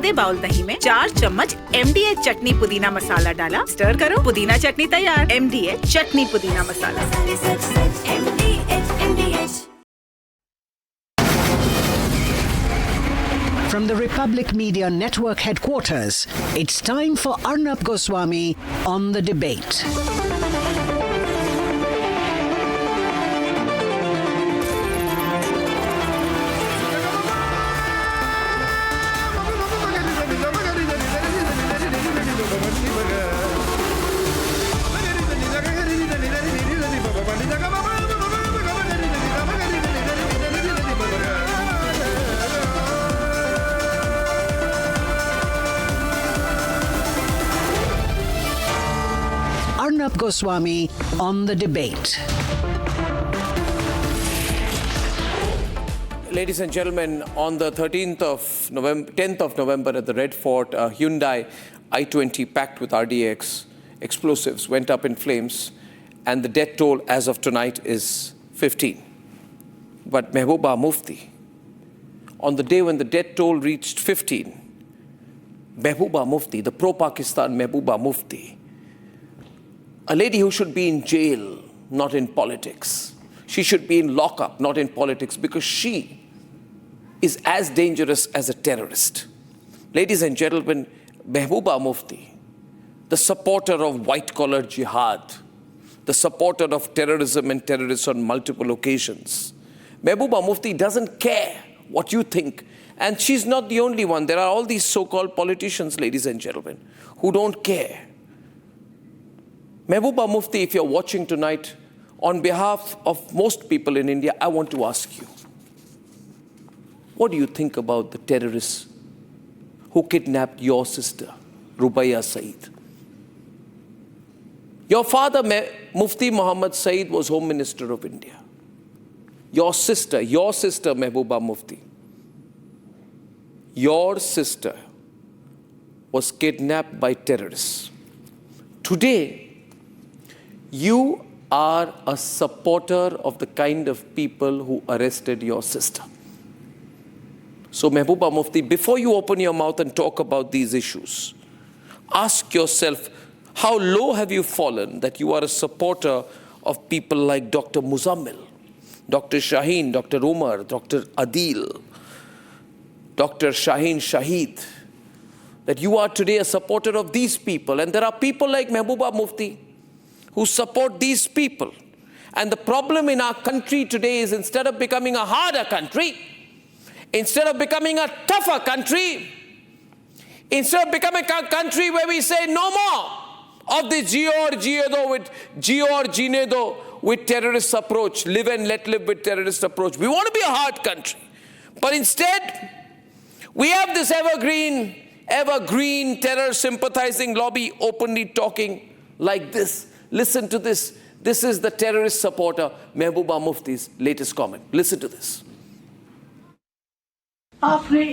आधे बाउल दही में 4 चम्मच MDH चटनी पुदीना मसाला डाला, स्टर करो, पुदीना चटनी तैयार। MDH चटनी पुदीना मसाला। From the Republic Media Network headquarters, it's time for Arnab Goswami on the debate. Arnab Goswami on the debate. Ladies and gentlemen, on the 10th of November at the Red Fort, a Hyundai i20 packed with RDX explosives went up in flames, and the death toll as of tonight is 15. But Mehbooba Mufti, on the day when the death toll reached 15, Mehbooba Mufti, the pro-Pakistan Mehbooba Mufti, a lady who should be in jail, not in politics. She should be in lockup, not in politics, because she is as dangerous as a terrorist. Ladies and gentlemen, Mehbooba Mufti, the supporter of white-collar jihad, the supporter of terrorism and terrorists on multiple occasions. Mehbooba Mufti doesn't care what you think. And she's not the only one. There are all these so-called politicians, ladies and gentlemen, who don't care. Mehbooba Mufti, if you're watching tonight, on behalf of most people in India, I want to ask you, what do you think about the terrorists who kidnapped your sister, Rubaiyah Saeed? Your father, Mufti Muhammad Saeed, was Home Minister of India. Your sister, Mehbooba Mufti, your sister was kidnapped by terrorists. Today, you are a supporter of the kind of people who arrested your sister. So Mehbooba Mufti, before you open your mouth and talk about these issues, ask yourself, how low have you fallen that you are a supporter of people like Dr. Muzammil, Dr. Shaheen, Dr. Umar, Dr. Adil, Dr. Shaheen Shahid, that you are today a supporter of these people. And there are people like Mehbooba Mufti who support these people. And the problem in our country today is, instead of becoming a harder country, instead of becoming a tougher country, instead of becoming a country where we say no more of the with terrorist approach, live and let live with terrorist approach. We want to be a hard country. But instead, we have this evergreen terror sympathizing lobby openly talking like this. Listen to this. This is the terrorist supporter, Mehbooba Mufti's latest comment. Listen to this. आपने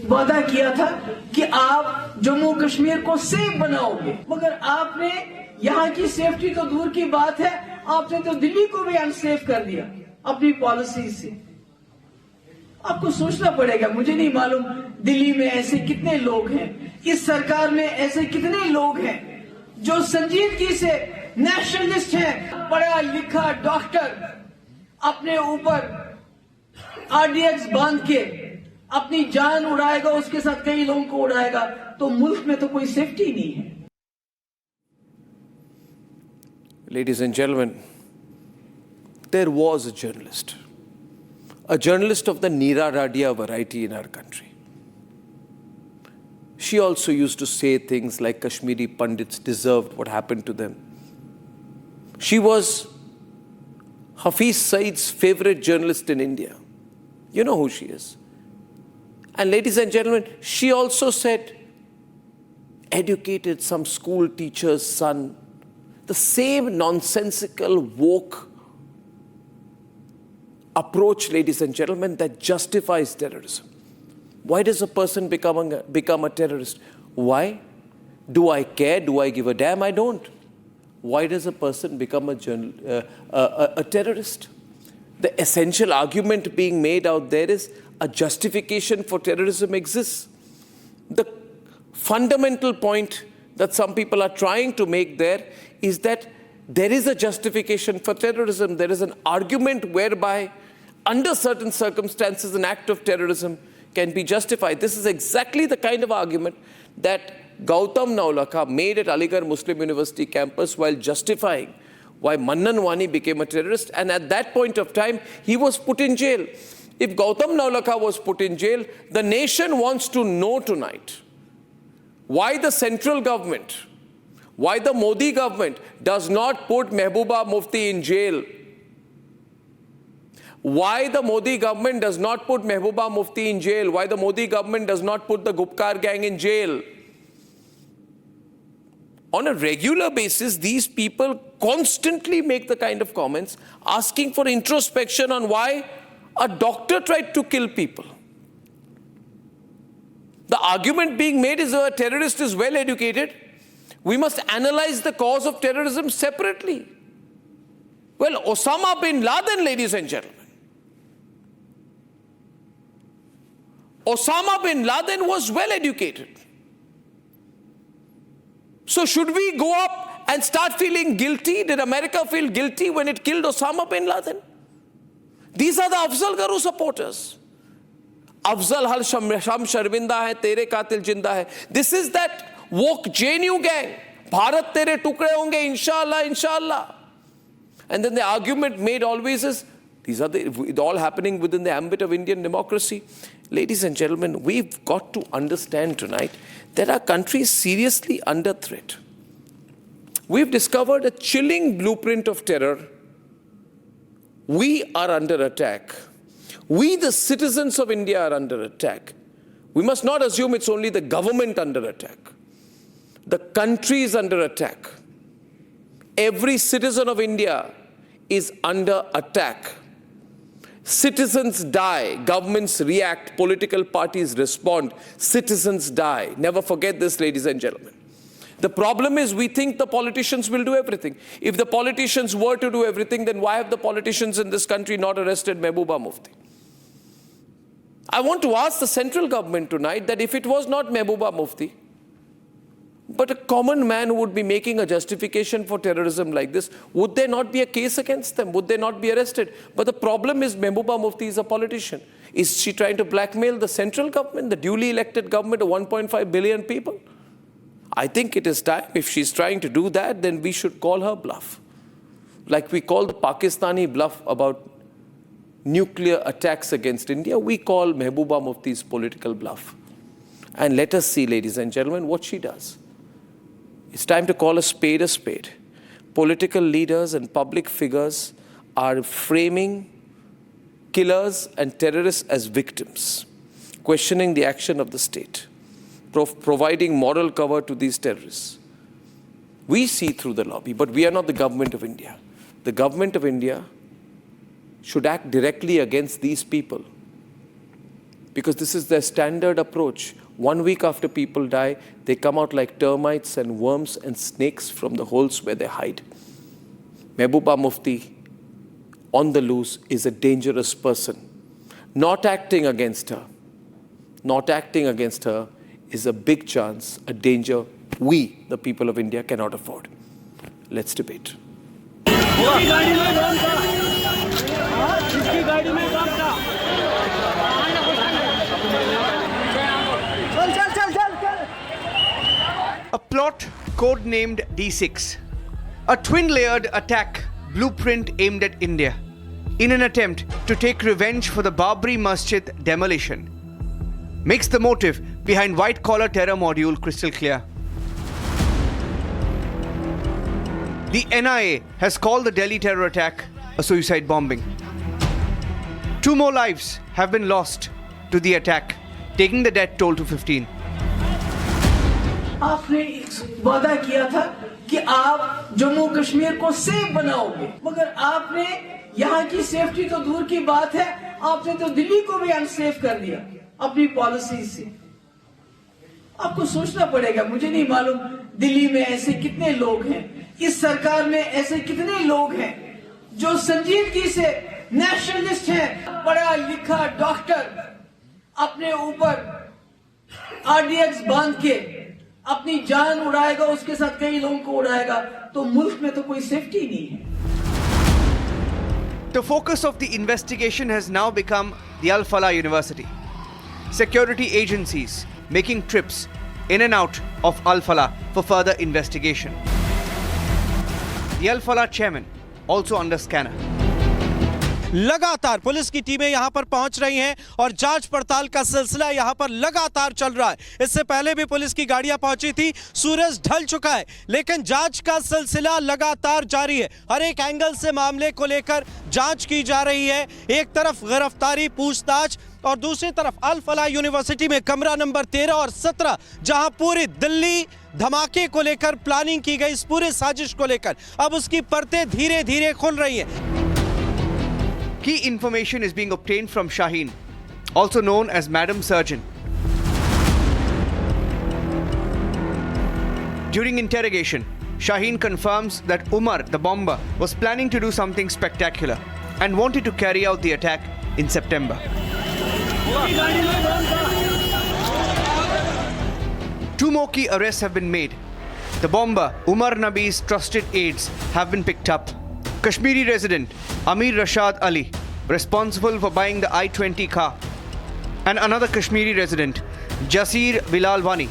वादा किया था कि आप जम्मू कश्मीर को safe बनाओगे, मगर आपने यहाँ की सेफ्टी तो दूर की बात है, आपने तो दिल्ली को भी अनसेफ कर दिया अपनी पॉलिसी से। आपको सोचना पड़ेगा, मुझे नहीं मालूम दिल्ली में ऐसे कितने लोग हैं, इस सरकार में ऐसे कितने लोग हैं जो संजीदगी से नेशनलिस्ट हैं, पढ़ा लिखा डॉक्टर अपने ऊपर आरडीएक्स बांध के अपनी जान उड़ाएगा, उसके साथ कई लोगों को उड़ाएगा, तो मुल्क में तो कोई सेफ्टी नहीं है। Ladies and gentlemen, there was a journalist of the Neera Radia variety in our country. She also used to say things like Kashmiri Pandits deserved what happened to them. She was Hafiz Saeed's favorite journalist in India. You know who she is. And ladies and gentlemen, she also said, educated some school teacher's son, the same nonsensical, woke approach, ladies and gentlemen, that justifies terrorism. Why does a person become a terrorist? Why? Do I care? Do I give a damn? I don't. Why does a person become a terrorist? The essential argument being made out there is a justification for terrorism exists. The fundamental point that some people are trying to make there is that there is a justification for terrorism. There is an argument whereby, under certain circumstances, an act of terrorism can be justified. This is exactly the kind of argument that Gautam Naulakha made at Aligarh Muslim University campus while justifying why Mannan Wani became a terrorist. And at that point of time, he was put in jail. If Gautam Naulakha was put in jail, the nation wants to know tonight why the central government, why the Modi government does not put Mehbooba Mufti in jail. Why the Modi government does not put Mehbooba Mufti in jail. Why the Modi government does not put the Gupkar gang in jail. On a regular basis, these people constantly make the kind of comments asking for introspection on why a doctor tried to kill people. The argument being made is that a terrorist is well educated. We must analyze the cause of terrorism separately. Well, Osama bin Laden, ladies and gentlemen. Osama bin Laden was well educated. So should we go up and start feeling guilty? Did America feel guilty when it killed Osama bin Laden? These are the Afzal Garu supporters. Afzal hal sham sharminda hai, tere katil jinda hai. This is that woke JNU gang. Bharat tere tukde honge, inshallah, inshallah. And then the argument made always is, it all happening within the ambit of Indian democracy. Ladies and gentlemen, we've got to understand tonight that our country is seriously under threat. We've discovered a chilling blueprint of terror. We are under attack. We, the citizens of India, are under attack. We must not assume it's only the government under attack. The country is under attack. Every citizen of India is under attack. Citizens die, governments react, political parties respond, citizens die. Never forget this, ladies and gentlemen. The problem is we think the politicians will do everything. If the politicians were to do everything, then why have the politicians in this country not arrested Mehbooba Mufti? I want to ask the central government tonight that if it was not Mehbooba Mufti, but a common man who would be making a justification for terrorism like this, would there not be a case against them? Would they not be arrested? But the problem is Mehbooba Mufti is a politician. Is she trying to blackmail the central government, the duly elected government of 1.5 billion people? I think it is time. If she's trying to do that, then we should call her bluff. Like we call the Pakistani bluff about nuclear attacks against India, we call Mehbooba Mufti's political bluff. And let us see, ladies and gentlemen, what she does. It's time to call a spade a spade. Political leaders and public figures are framing killers and terrorists as victims, questioning the action of the state, providing moral cover to these terrorists. We see through the lobby, but we are not the government of India. The government of India should act directly against these people, because this is their standard approach. 1 week after people die, they come out like termites and worms and snakes from the holes where they hide. Mehbooba Mufti, on the loose, is a dangerous person. Not acting against her is a big chance, a danger we, the people of India, cannot afford. Let's debate. A plot codenamed D6, a twin-layered attack blueprint aimed at India in an attempt to take revenge for the Babri Masjid demolition, makes the motive behind white-collar terror module crystal clear. The NIA has called the Delhi terror attack a suicide bombing. 2 more lives have been lost to the attack, taking the death toll to 15. आपने वादा किया था कि आप जम्मू कश्मीर को safe बनाओगे, मगर आपने यहाँ की सेफ्टी तो दूर की बात है, आपने तो दिल्ली को भी अनसेफ कर दिया अपनी पॉलिसी से। आपको सोचना पड़ेगा, मुझे नहीं मालूम दिल्ली में ऐसे कितने लोग हैं, इस सरकार में ऐसे कितने लोग हैं जो संजीदगी से नेशनलिस्ट हैं, पढ़ा लिखा डॉक्टर अपने ऊपर आरडीएक्स बांध के अपनी जान उड़ाएगा, उसके साथ कई लोगों को उड़ाएगा, तो मुल्क में तो कोई सेफ्टी नहीं है। The focus of the investigation has now become the Al Falah University. Security agencies making trips in and out of Al Falah for further investigation. The Al Falah chairman also under scanner. लगातार police की टीमें यहां पर पहुंच रही हैं और जांच पड़ताल का सिलसिला यहां पर लगातार चल रहा है। इससे पहले भी पुलिस की गाड़ियां पहुंची थी, सूरज ढल चुका है, लेकिन जांच का सिलसिला लगातार जारी है। हर एक एंगल से मामले को लेकर जांच की जा रही है। एक तरफ गिरफ्तारी, पूछताछ और दूसरी तरफ अल फलाह यूनिवर्सिटी में कमरा नंबर 13 और 17 जहां पूरी दिल्ली धमाके को लेकर प्लानिंग की गई, इस पूरे साजिश को लेकर अब उसकी परतें धीरे धीरे खुल रही हैं। Key information is being obtained from Shaheen, also known as Madam Surgeon. During interrogation, Shaheen confirms that Umar, the bomber, was planning to do something spectacular and wanted to carry out the attack in September. Two more key arrests have been made. The bomber, Umar Nabi's trusted aides, have been picked up. Kashmiri resident Amir Rashad Ali, responsible for buying the I-20 car, and another Kashmiri resident, Jasir Bilalwani,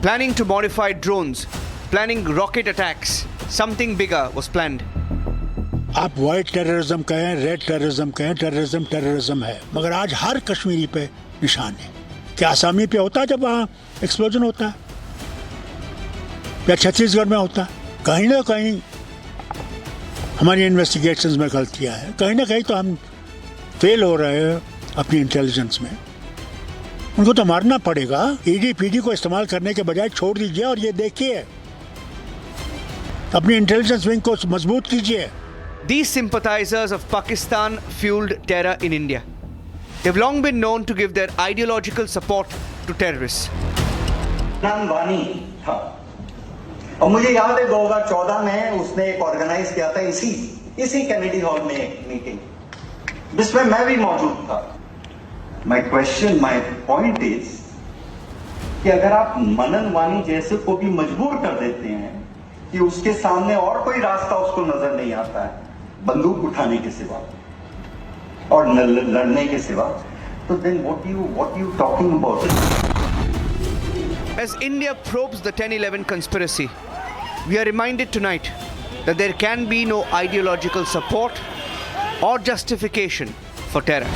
planning to modify drones, planning rocket attacks. Something bigger was planned. आप white terrorism कहें, red terrorism कहें, terrorism है, मगर आज हर कश्मीरी पे निशान है। क्या आसामी पे होता है जब वहाँ एक्सप्लोजन होता है, या छत्तीसगढ़ में होता है? कहीं ना कहीं हमारी इन्वेस्टिगेशंस में गलतियां हैं, कहीं ना कहीं तो हम फेल हो रहे हैं अपनी इंटेलिजेंस में। उनको तो मारना पड़ेगा। ईडी पीडी को इस्तेमाल करने के बजाय छोड़ दीजिए और ये देखिए, अपनी इंटेलिजेंस विंग को मजबूत कीजिए। These sympathizers of Pakistan-fueled terror in India, they've long been known to give their ideological support to terrorists. वानी था और मुझे याद है 2014 में उसने एक ऑर्गेनाइज किया था इसी कैनेडी हॉल में एक मीटिंग, जिसमें मैं भी मौजूद था। माय पॉइंट इज कि अगर आप मनन वानी जैसे को भी मजबूर कर देते हैं कि उसके सामने और कोई रास्ता उसको नजर नहीं आता है बंदूक उठाने के सिवा और लड़ने के सिवा, तो then what you talking about? As India probes the 10/11 conspiracy, we are reminded tonight that there can be no ideological support or justification for terror.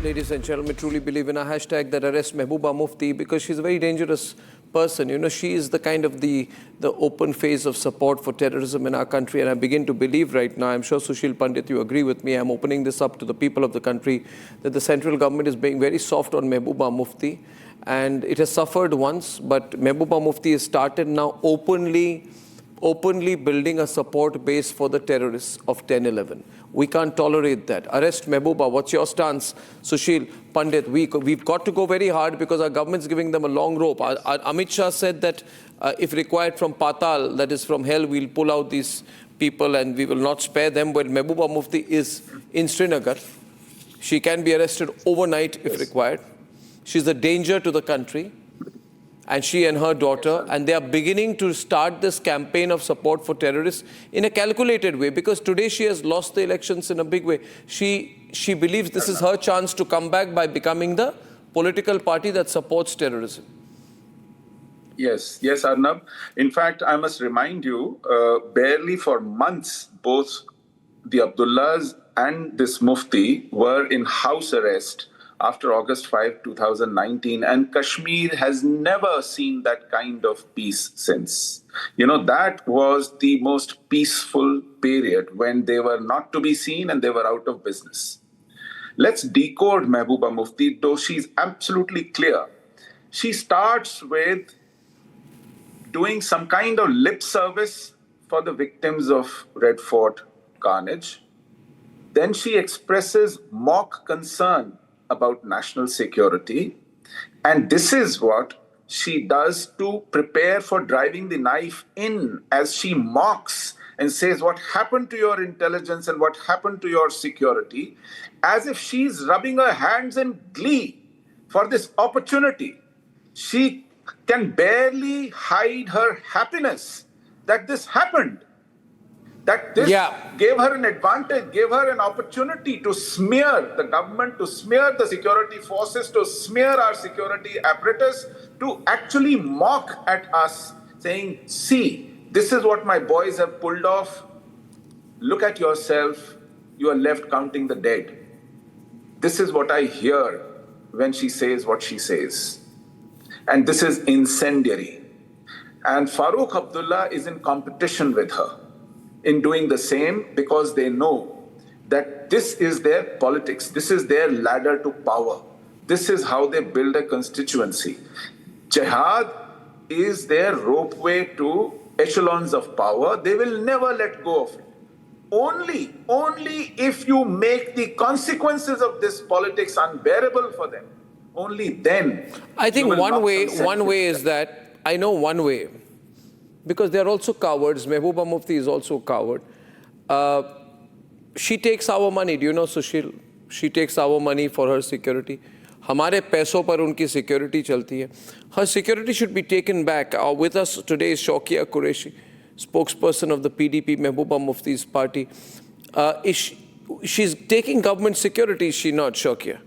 Ladies and gentlemen, truly believe in a hashtag that arrests Mehbooba Mufti because she's a very dangerous person. You know, she is the kind of the open face of support for terrorism in our country. And I begin to believe right now, I'm sure Sushil Pandit, you agree with me, I'm opening this up to the people of the country, that the central government is being very soft on Mehbooba Mufti. And it has suffered once, but Mehbooba Mufti has started now openly building a support base for the terrorists of 10/11. We can't tolerate that. Arrest Mehbooba. What's your stance, Sushil Pandit? We've got to go very hard because our government's giving them a long rope. Amit Shah said that if required from Patal, that is from hell, we'll pull out these people and we will not spare them. But Mehbooba Mufti is in Srinagar. She can be arrested overnight if required. She's a danger to the country. And she and her daughter, and they are beginning to start this campaign of support for terrorists in a calculated way, because today she has lost the elections in a big way. She believes this is her chance to come back by becoming the political party that supports terrorism. Yes, Arnab. In fact, I must remind you, barely for months, both the Abdullahs and this Mufti were in house arrest after August 5, 2019, and Kashmir has never seen that kind of peace since. You know, that was the most peaceful period when they were not to be seen and they were out of business. Let's decode Mehbooba Mufti, though she's absolutely clear. She starts with doing some kind of lip service for the victims of Red Fort carnage. Then she expresses mock concern about national security. And this is what she does to prepare for driving the knife in, as she mocks and says, what happened to your intelligence and what happened to your security, as if she's rubbing her hands in glee for this opportunity. She can barely hide her happiness that this happened, that this gave her an advantage, gave her an opportunity to smear the government, to smear the security forces, to smear our security apparatus, to actually mock at us, saying, see, this is what my boys have pulled off. Look at yourself. You are left counting the dead. This is what I hear when she says what she says. And this is incendiary. And Farooq Abdullah is in competition with her in doing the same, because they know that this is their politics. This is their ladder to power. This is how they build a constituency. Jihad is their ropeway to echelons of power. They will never let go of it. Only if you make the consequences of this politics unbearable for them, only then. I think one way is that, I know one way, because they're also cowards. Mehbooba Mufti is also a coward. She takes our money, do you know, Sushil? She takes our money for her security. हमारे पैसों पर उनकी security चलती है. Her security should be taken back. With us today is Shaukia Qureshi, spokesperson of the PDP, Mehbooba Mufti's party. She's taking government security, is she not, Shaukia?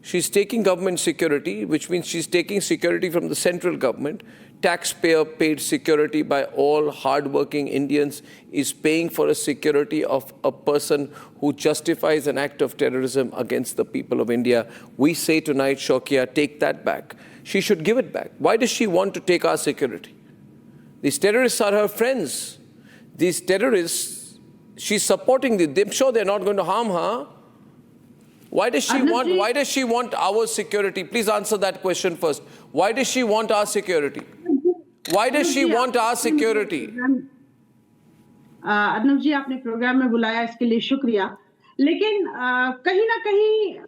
She's taking government security, which means she's taking security from the central government. Taxpayer-paid security by all hard-working Indians is paying for a security of a person who justifies an act of terrorism against the people of India. We say tonight, Shaukia, take that back. She should give it back. Why does she want to take our security? These terrorists are her friends. These terrorists, she's supporting them. I'm sure they're not going to harm her. Why does she want our security? Please answer that question first. Why does she want our security? Why does she want our security? Arnab जी, आपने programme में बुलाया, इसके लिए शुक्रिया. लेकिन कहीं ना कहीं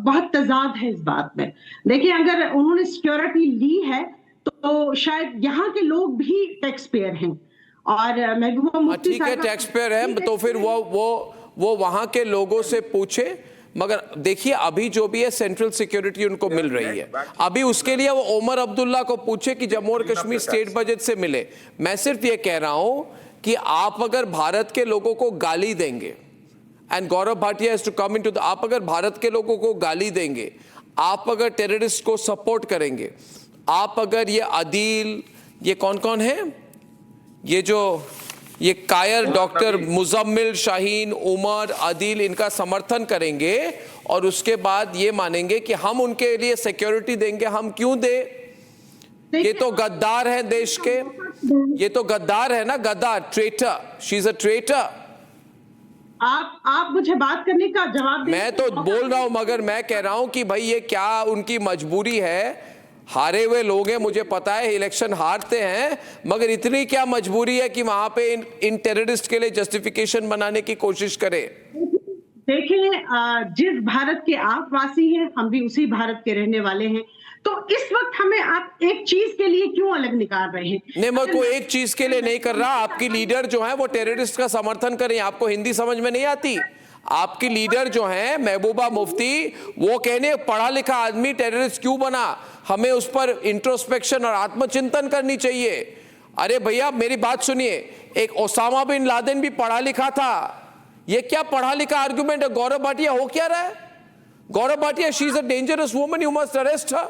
बहुत तजाद है इस बात में. देखिए, अगर उन्होंने सिक्योरिटी ली है तो शायद यहाँ के लोग भी टैक्स पेयर हैं और महबूबा मुफ्ती ठीक है, टैक्स पेयर हैं, तो फिर वो वहाँ के लोगों से पूछे. मगर देखिए, अभी जो भी है सेंट्रल सिक्योरिटी उनको मिल रही है. अभी उसके लिए वो उमर अब्दुल्ला को पूछे कि जम्मू और कश्मीर स्टेट बजट से मिले. मैं सिर्फ ये कह रहा हूं कि आप अगर भारत के लोगों को गाली देंगे, and Gaurav Bhatia has to come into the, आप अगर भारत के लोगों को गाली देंगे, आप अगर टेररिस्ट को सपोर्ट करेंगे, आप अगर ये अदील, ये कौन कौन है, ये कायर डॉक्टर मुजम्मिल, शाहीन, उमर, आदिल, इनका समर्थन करेंगे और उसके बाद ये मानेंगे कि हम उनके लिए सिक्योरिटी देंगे, हम क्यों दे? ये तो गद्दार है देश के, ये तो गद्दार है ना, गद्दार, traitor. She is a traitor. आप मुझे बात करने का जवाब दें. मैं तो बोल रहा हूं, मगर मैं कह रहा हूं कि भाई ये क्या उनकी मजबूरी है. हारे हुए लोग हैं, मुझे पता है, इलेक्शन हारते हैं, मगर इतनी क्या मजबूरी है कि वहां पे इन टेररिस्ट के लिए जस्टिफिकेशन बनाने की कोशिश करें? देखिए, जिस भारत के आप वासी हैं, हम भी उसी भारत के रहने वाले हैं, तो इस वक्त हमें आप एक चीज के लिए क्यों अलग निकाल रहे हैं? नहीं, मैं कोई एक चीज के लिए नहीं कर रहा. आपकी लीडर जो है वो टेररिस्ट का समर्थन करें. आपको हिंदी समझ में नहीं आती? आपकी लीडर जो है महबूबा मुफ्ती, वो कहने पढ़ा लिखा आदमी टेररिस्ट क्यों बना. हमें उस पर इंट्रोस्पेक्शन और आत्मचिंतन करनी चाहिए. अरे भैया, मेरी बात सुनिए, एक ओसामा बिन लादेन भी पढ़ा लिखा था. ये क्या पढ़ा लिखा आर्गुमेंट है? गौरव भाटिया हो क्या रहा है? Gaurav Bhatia, she is a dangerous woman, you must arrest her.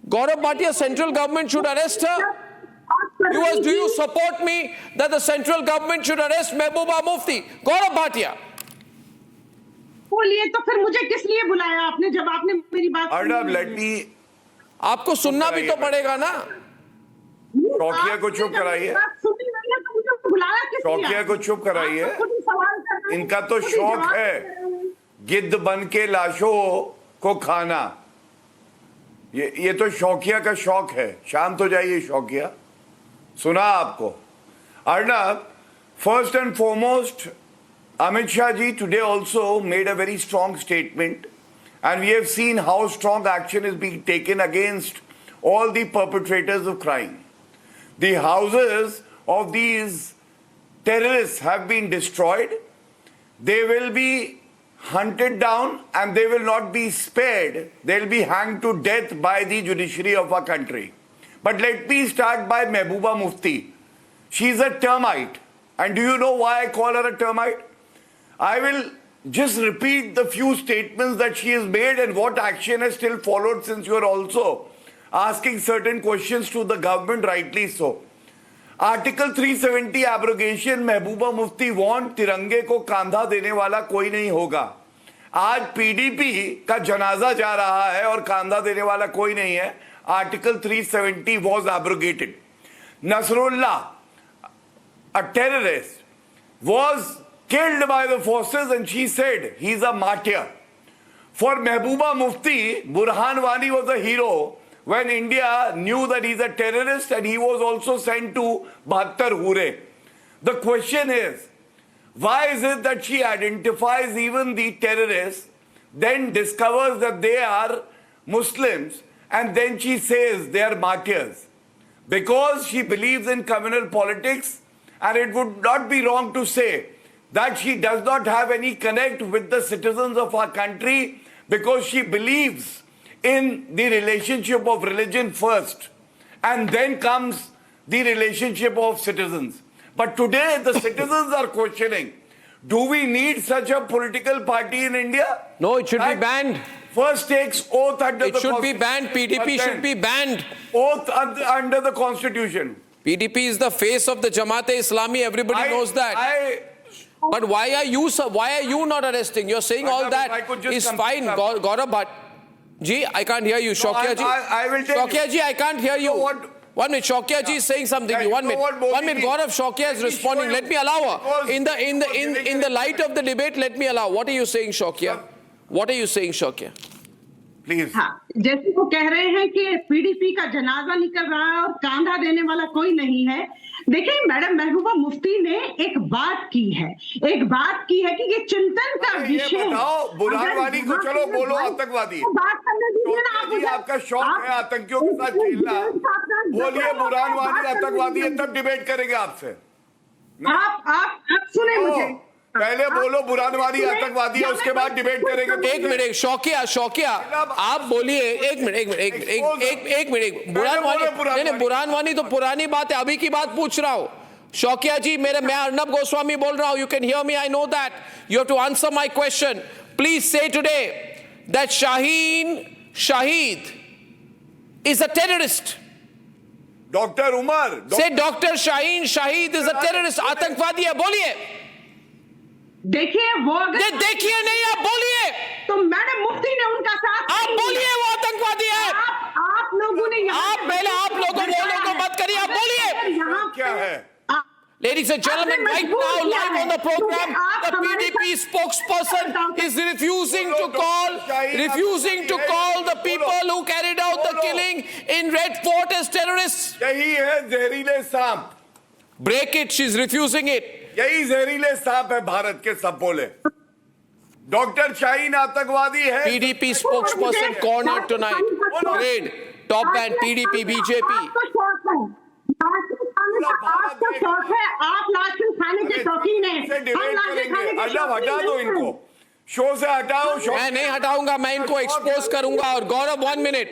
Gaurav Bhatia, central government should arrest her. Do you support me that the central government should arrest Mehbooba Mufti? Gaurav Bhatia, बोलिए, तो फिर मुझे किस लिए बुलाया आपने जब आपने मेरी बात अर्नब, लेट मी, आपको सुनना भी तो पड़ेगा ना. शौकिया को चुप कराइए. शौकिया को चुप कराइए. इनका तो शौक है गिद्ध बन के लाशों को खाना. ये तो शौकिया का शौक है. शांत हो जाइए शौकिया. सुना आपको. Arnab, first and foremost, Amit Shah ji today also made a very strong statement, and we have seen how strong action is being taken against all the perpetrators of crime. The houses of these terrorists have been destroyed. They will be hunted down and they will not be spared. They will be hanged to death by the judiciary of our country. But let me start by Mehbooba Mufti. She's a termite. And do you know why I call her a termite? I will just repeat the few statements that she has made and what action has still followed, since you are also asking certain questions to the government, rightly so. Article 370 abrogation, Mehbooba Mufti want तिरंगे को कांधा देने वाला कोई नहीं होगा. आज PDP का जनाजा जा रहा है और कांधा देने वाला कोई नहीं है. Article 370 was abrogated. Nasrullah, a terrorist, was killed by the forces and she said he's a martyr. For Mehbooba Mufti, Burhan Wani was a hero when India knew that he's a terrorist, and he was also sent to 72 Hure. The question is, why is it that she identifies even the terrorists, then discovers that they are Muslims, and then she says they are martyrs? Because she believes in communal politics, and it would not be wrong to say that she does not have any connect with the citizens of our country, because she believes in the relationship of religion first, and then comes the relationship of citizens. But today the citizens are questioning, do we need such a political party in India? No, it should be banned. First takes oath under it the should be banned. PDP should be banned. Oath under the constitution. PDP is the face of the Jamaat-e-Islami. Everybody knows that. But why are you not arresting? You're saying all that is fine. Gaurav Bhatt. Ji, I can't hear you. Shaukia ji. I will tell Shaukia ji, I can't hear you. 1 minute. Shaukia ji is saying something. 1 minute. 1 minute. Gaurav, Shaukia is responding. Let me allow her. In the light of the debate, let me allow. What are you saying, Shaukia? What are you saying, Shaukia? Please. हाँ, जैसे वो कह रहे हैं कि PDP का जनाजा निकल रहा है और कांधा देने वाला कोई नहीं है. देखिए, मैडम महबूबा मुफ्ती ने एक बात की है कि ये चिंतन का विषय है. बुरहानवानी को चलो बोलो आतंकवादी. बात करने दीजिए ना आप. आपका शौक है आतंकियों के साथ खेलना. बोलिए बुरहानवानी आतंकवादी है, तब डिबेट करेंगे आपसे. आप सुने मुझे. पहले बोलो बुरहानवानी आतंकवादी है, उसके बाद डिबेट करेंगे. एक मिनट. शौकिया आप बोलिए. एक मिनट. बुरहानवानी तो पुरानी बात है, अभी की बात पूछ रहा हूं. शौकिया जी, मैं अर्नब गोस्वामी बोल रहा हूं. You can hear me, I know that. You have to answer my question. Please say today that Shahid is a terrorist. Doctor Umar say doctor Shahid is a terrorist. आतंकवादी है. बोलिए. देखिए वो अगर देखिए नहीं, आप बोलिए. तो मैडम मुफ्ती ने उनका साथ. आप बोलिए वो आतंकवादी है. आप लोगों ने आप लोगों को मत करिए. आप बोलिए. क्या है? Ladies and gentlemen, right now, live on the program, the PDP spokesperson is refusing to call the people who carried out the killing in Red Fort as terrorists. यही है जहरीले सांप. Break it. She's refusing it. यही जहरीले सांप है भारत के, सब बोले. डॉक्टर शाहीन आतंकवादी है. PDP spokesperson cornered tonight. Great. Top man, PDP, BJP. आपको शौक है, आप लाठी खाने के शौकीन हैं. अल्लाह हटा दो इनको, शो से हटाओ. मैं नहीं हटाऊंगा, मैं इनको एक्सपोज करूंगा. और गौरव 1 minute.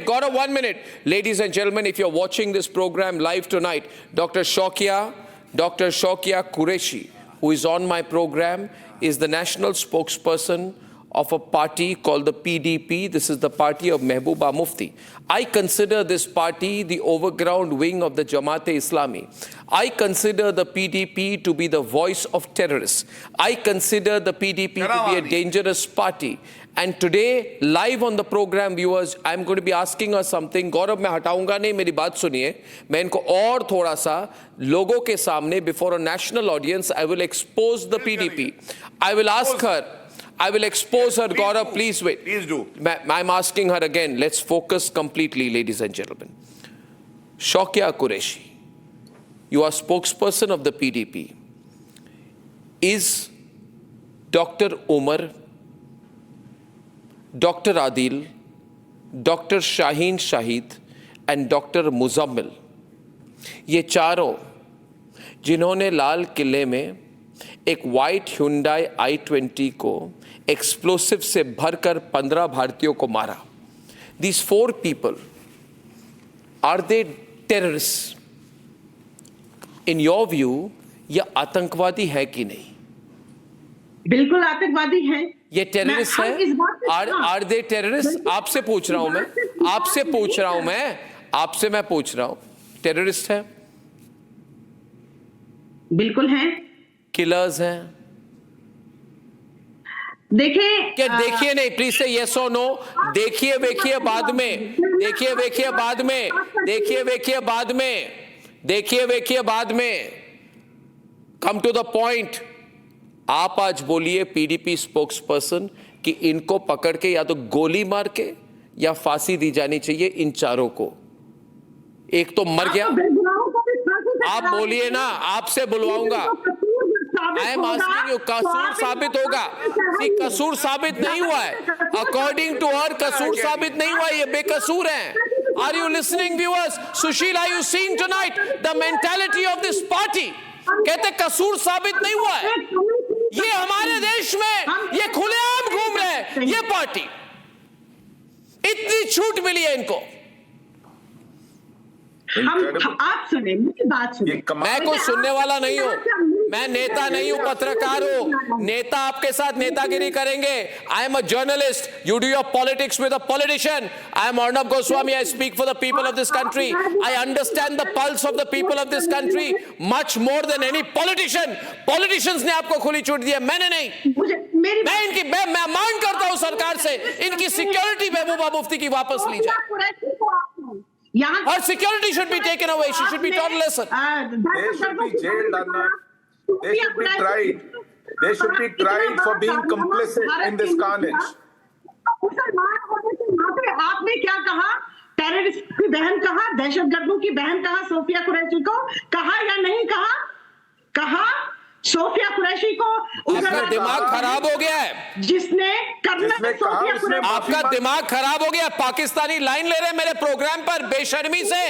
Gaurav 1 minute. Ladies and gentlemen, if you're watching this program live tonight, Dr. Shaukia Qureshi, who is on my program, is the national spokesperson of a party called the PDP. This is the party of Mehbooba Mufti. I consider this party the overground wing of the Jamaat-e-Islami. I consider the PDP to be the voice of terrorists. I consider the PDP to be a dangerous party. And today, live on the program, viewers, I'm going to be asking her something. Gaurav, मैं हटाऊंगा नहीं, मेरी बात सुनिए. मैं इनको और थोड़ा सा लोगों के सामने, before a national audience, I will expose the PDP. I will ask her. I will expose her. Gaurav, please wait. Please do. I'm asking her again. Let's focus completely, ladies and gentlemen. Shaukia Qureshi, you are spokesperson of the PDP. Is Dr. Umar, Dr. Adil, doctor Shaheen Shahid and doctor Muzammil, ये चारों जिन्होंने लाल किले में एक white Hyundai i20 को explosive से भरकर 15 भारतीयों को मारा. These 4 people, are they terrorists? In your view, ये आतंकवादी है कि नहीं? बिल्कुल आतंकवादी हैं. ये टेररिस्ट है? Are they terrorists? आपसे पूछ रहा हूं मैं, आपसे पूछ रहा हूं मैं, आपसे मैं पूछ रहा हूं, टेररिस्ट है? बिल्कुल हैं. किलर्स हैं? देखिए क्या देखिए नहीं, प्लीज से यस और नो. देखिए वेखिए बाद में, देखिए वेखिए बाद में, देखिए वेखिए बाद में, देखिए वेखिए बाद में. Come to the point. आप आज बोलिए पीडीपी स्पोक्स पर्सन कि इनको पकड़ के या तो गोली मार के या फांसी दी जानी चाहिए इन चारों को. एक तो मर गया, आप बोलिए ना, आपसे बुलवाऊंगा. आई एम आस्किंग यू, कसूर साबित होगा. कसूर साबित नहीं हुआ है. अकॉर्डिंग टू हर कसूर साबित नहीं हुआ है, ये बेकसूर हैं. Are you listening viewers? Sushil, are you seeing tonight the mentality of this party? कहते कसूर साबित नहीं हुआ है. ये हमारे देश में ये खुलेआम घूम रहे हैं ये पार्टी. इतनी छूट मिली है इनको. आप सुने मेरी बात सुने. मैं कोई सुनने वाला नहीं हूं, मैं नेता नहीं हूं, पत्रकार हूं. नेता आपके साथ नेतागिरी करेंगे. I am a journalist. You do your politics with a politician. I am Arnab Goswami. I speak for the people of this country. I understand the pulse of the people of this country much more than any politician. Politicians ने आपको खुली छूट दी है, मैंने नहीं. मैं इनकी मैं मांग करता हूं सरकार से, इनकी सिक्योरिटी महबूबा मुफ्ती की वापस ली जाए. Her security should be taken away. She should be taught a lesson. They should be jailed, Arnab. They should be tried. They should be tried for being complicit in this carnage. आपने क्या कहा? Terrorist की बहन कहा, दहशतगर्दों की बहन कहा Sophia Qureshi को? कहा या नहीं कहा? कहा सोफिया कुरैशी को. आपका दिमाग खराब हो गया है. जिसने सोफिया कुरैशी, आपका दिमाग खराब हो गया. पाकिस्तानी लाइन ले रहे मेरे प्रोग्राम पर बेशर्मी से.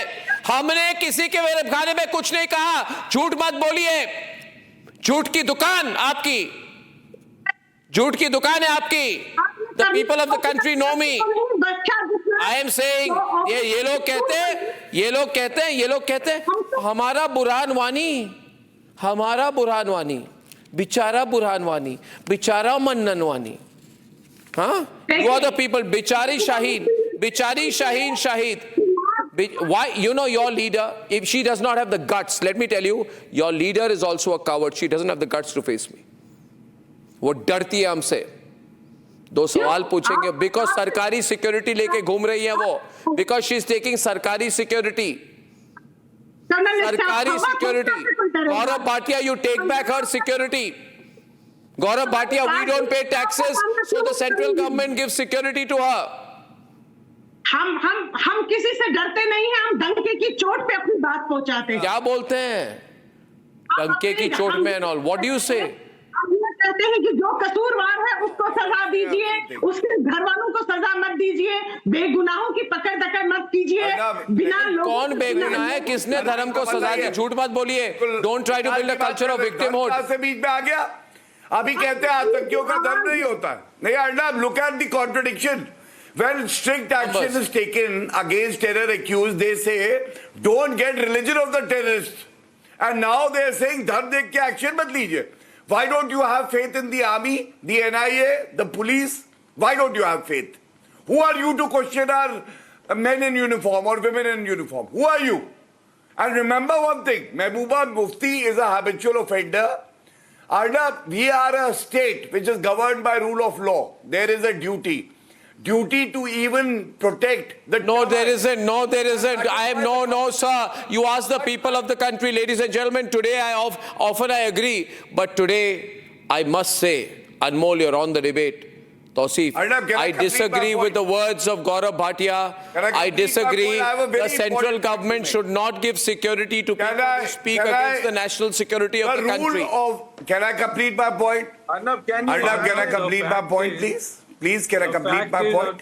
हमने किसी के मेरे खाने में कुछ नहीं कहा. झूठ मत बोलिए. झूठ की दुकान आपकी, झूठ की दुकान है आपकी. The people of the country know me. I am saying, ये लोग कहते हैं, ये लोग कहते हैं, ये लोग कहते हैं हमारा बुरहान वानी, हमारा बुरहान वानी, बेचारा बुरहान वानी, बेचारा मन्नन वानी. हाँ, यू आर द पीपल. बेचारी शाहीन, बेचारी Shaheen Shahid. Why? You know your leader, if she does not have the guts, let me tell you, your leader is also a coward. She doesn't have the guts to face me. वो डरती है हमसे. 2 सवाल पूछेंगे. Because सरकारी security लेके घूम रही है वो. बिकॉज शी इज टेकिंग सरकारी सिक्योरिटी. सरकारी security. Gaurav Bhatia, you take back her security. Gaurav Bhatia, we don't pay taxes, so the central government gives security to her. हम किसी से डरते नहीं हैं. हम डंके की चोट पे अपनी बात पहुंचाते हैं. क्या बोलते हैं? डंके की चोट में and all. What do you say? हम ये कहते हैं कि जो कसूरवार है उसको सजा दीजिए, उसके घर वालों को सजा मत दीजिए, बेगुनाहों की पकड़ दकड़ मत कीजिए. बिना कौन बेगुनाह है? किसने धर्म को सजा दी? झूठ मत बोलिए. Don't try to build a culture of victimhood. से बीच में आ गया. अभी कहते हैं आतंकियों का धर्म नहीं होता. नहीं Arnab, look at the contradiction. When strict action is taken against terror accused, they say don't get religion of the terrorists, and now they are saying धर्म देख के action मत लीजिए. Why don't you have faith in the army, the NIA, the police? Why don't you have faith? Who are you to question our men in uniform or women in uniform? Who are you? And remember one thing, Mehbooba Mufti is a habitual offender. Arnab, we are a state which is governed by rule of law. There is a duty to even protect the. No, there isn't. No, there isn't. I am no, sir. You ask the people of the country, ladies and gentlemen. Today, often I agree, but today I must say, Anmol, you're on the debate. Tawseef, I disagree with the words of Gaurav Bhatia. I disagree. The central government should not give security to people who speak against the national security of the country. Can I complete my point? Arnab, can I complete my point, please? Please, can I complete my point?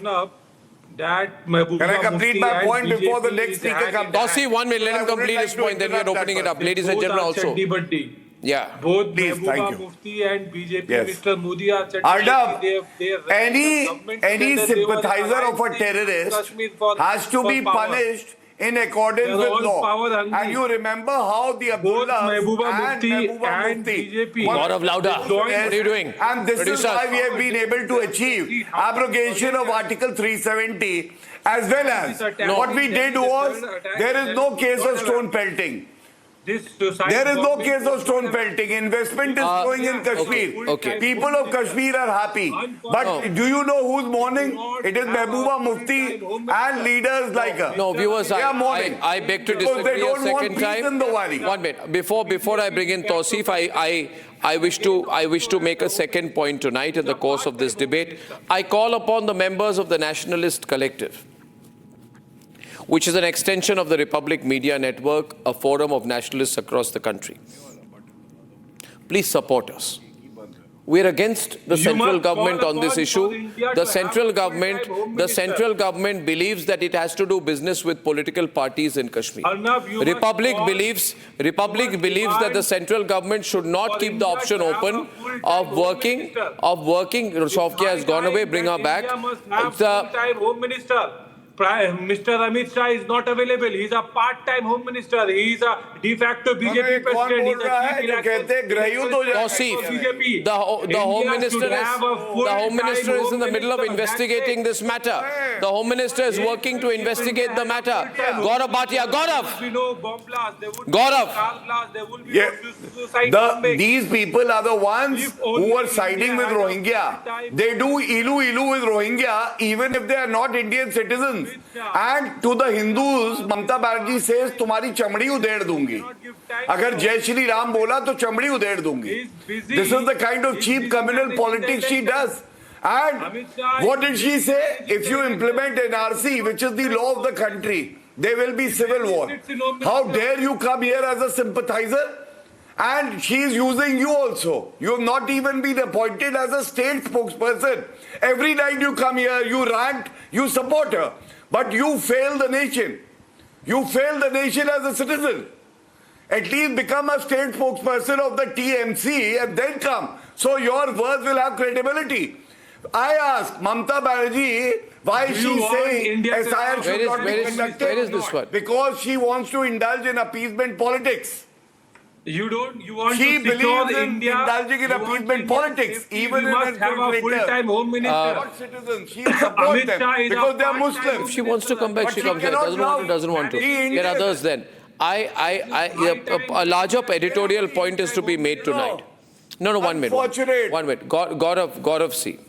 that Mehbooba Can I complete Mufti my and point before the BJP next is speaker hand comes? in Tossi, 1 minute, let him complete his point, then we are opening it up. Ladies and both gentlemen, are also. chaddi-baddi. Yeah. Both Please, thank Mehbooba you. Mufti and BJP, Yes. Mr. Modi are Arnab, they ran the government any together. They were sympathizer of a allies in terrorist Kashmir for- has to for be power. punished in accordance They are with all law. power hungry. And you remember how the Both Abdullahs Mehbooba and Mufti Mehbooba and Mufti BJP. Gaurav Lauda, what are you doing? And this Producers. is why we have been able to achieve abrogation of Article 370, as well as what we did was there is no case of stone pelting. This suicide There is no bombing case of stone pelting. Investment is flowing in Kashmir. okay. People of Kashmir are happy. But do you know who's mourning? It is Mehbooba Mufti and leaders like her. No, viewers, They are mourning. I beg to Because they disagree a don't want second peace time. in the Wadi. 1 minute. Before I bring in Tausif, I wish to make a second point tonight in the course of this debate. I call upon the members of the Nationalist Collective, which is an extension of the Republic Media Network, a forum of nationalists across the country. Please support us. We are against the central government on this issue. The central government believes that it has to do business with political parties in Kashmir. Republic believes that the central government should not keep the option open of working. Sofia has gone away, bring her back. Home Minister. Mr. Amit Shah is not available. He's a part-time Home Minister. He's a de facto BJP president. He's a Tausif, the Home Minister is in the middle of investigating this matter. The Home Minister is working to investigate the matter. Gaurav Bhatia, These people are the ones who are siding with Rohingya. They do ilu with Rohingya even if they are not Indian citizens. And to the Hindus, Mamata Banerjee says, तुम्हारी चमड़ी उधेड़ दूंगी. अगर जय श्री राम बोला तो चमड़ी उधेड़ दूंगी. This is the kind of cheap communal politics she does. And what did she say? If you implement NRC, which is the law of the country, there will be civil war. How dare you come here as a sympathizer? And she is using you also. You have not even been appointed as a state spokesperson. Every night you come here, you rant, you support her. But you fail the nation. You fail the nation as a citizen. At least become a state spokesperson of the TMC and then come. So your words will have credibility. I ask Mamata Banerjee, why is she saying SIR should not be conducted? Where is this one? Because she wants to indulge in appeasement politics. You want she to believes secure in India. indulging in appeasement politics, even in must have a full-time Home Minister. Not citizens. She supports them because they are Muslims. If she wants to come back, she comes here. Doesn't want to. Get others then. A larger editorial point is to be made tonight. No, 1 minute. 1 minute. Gaurav C.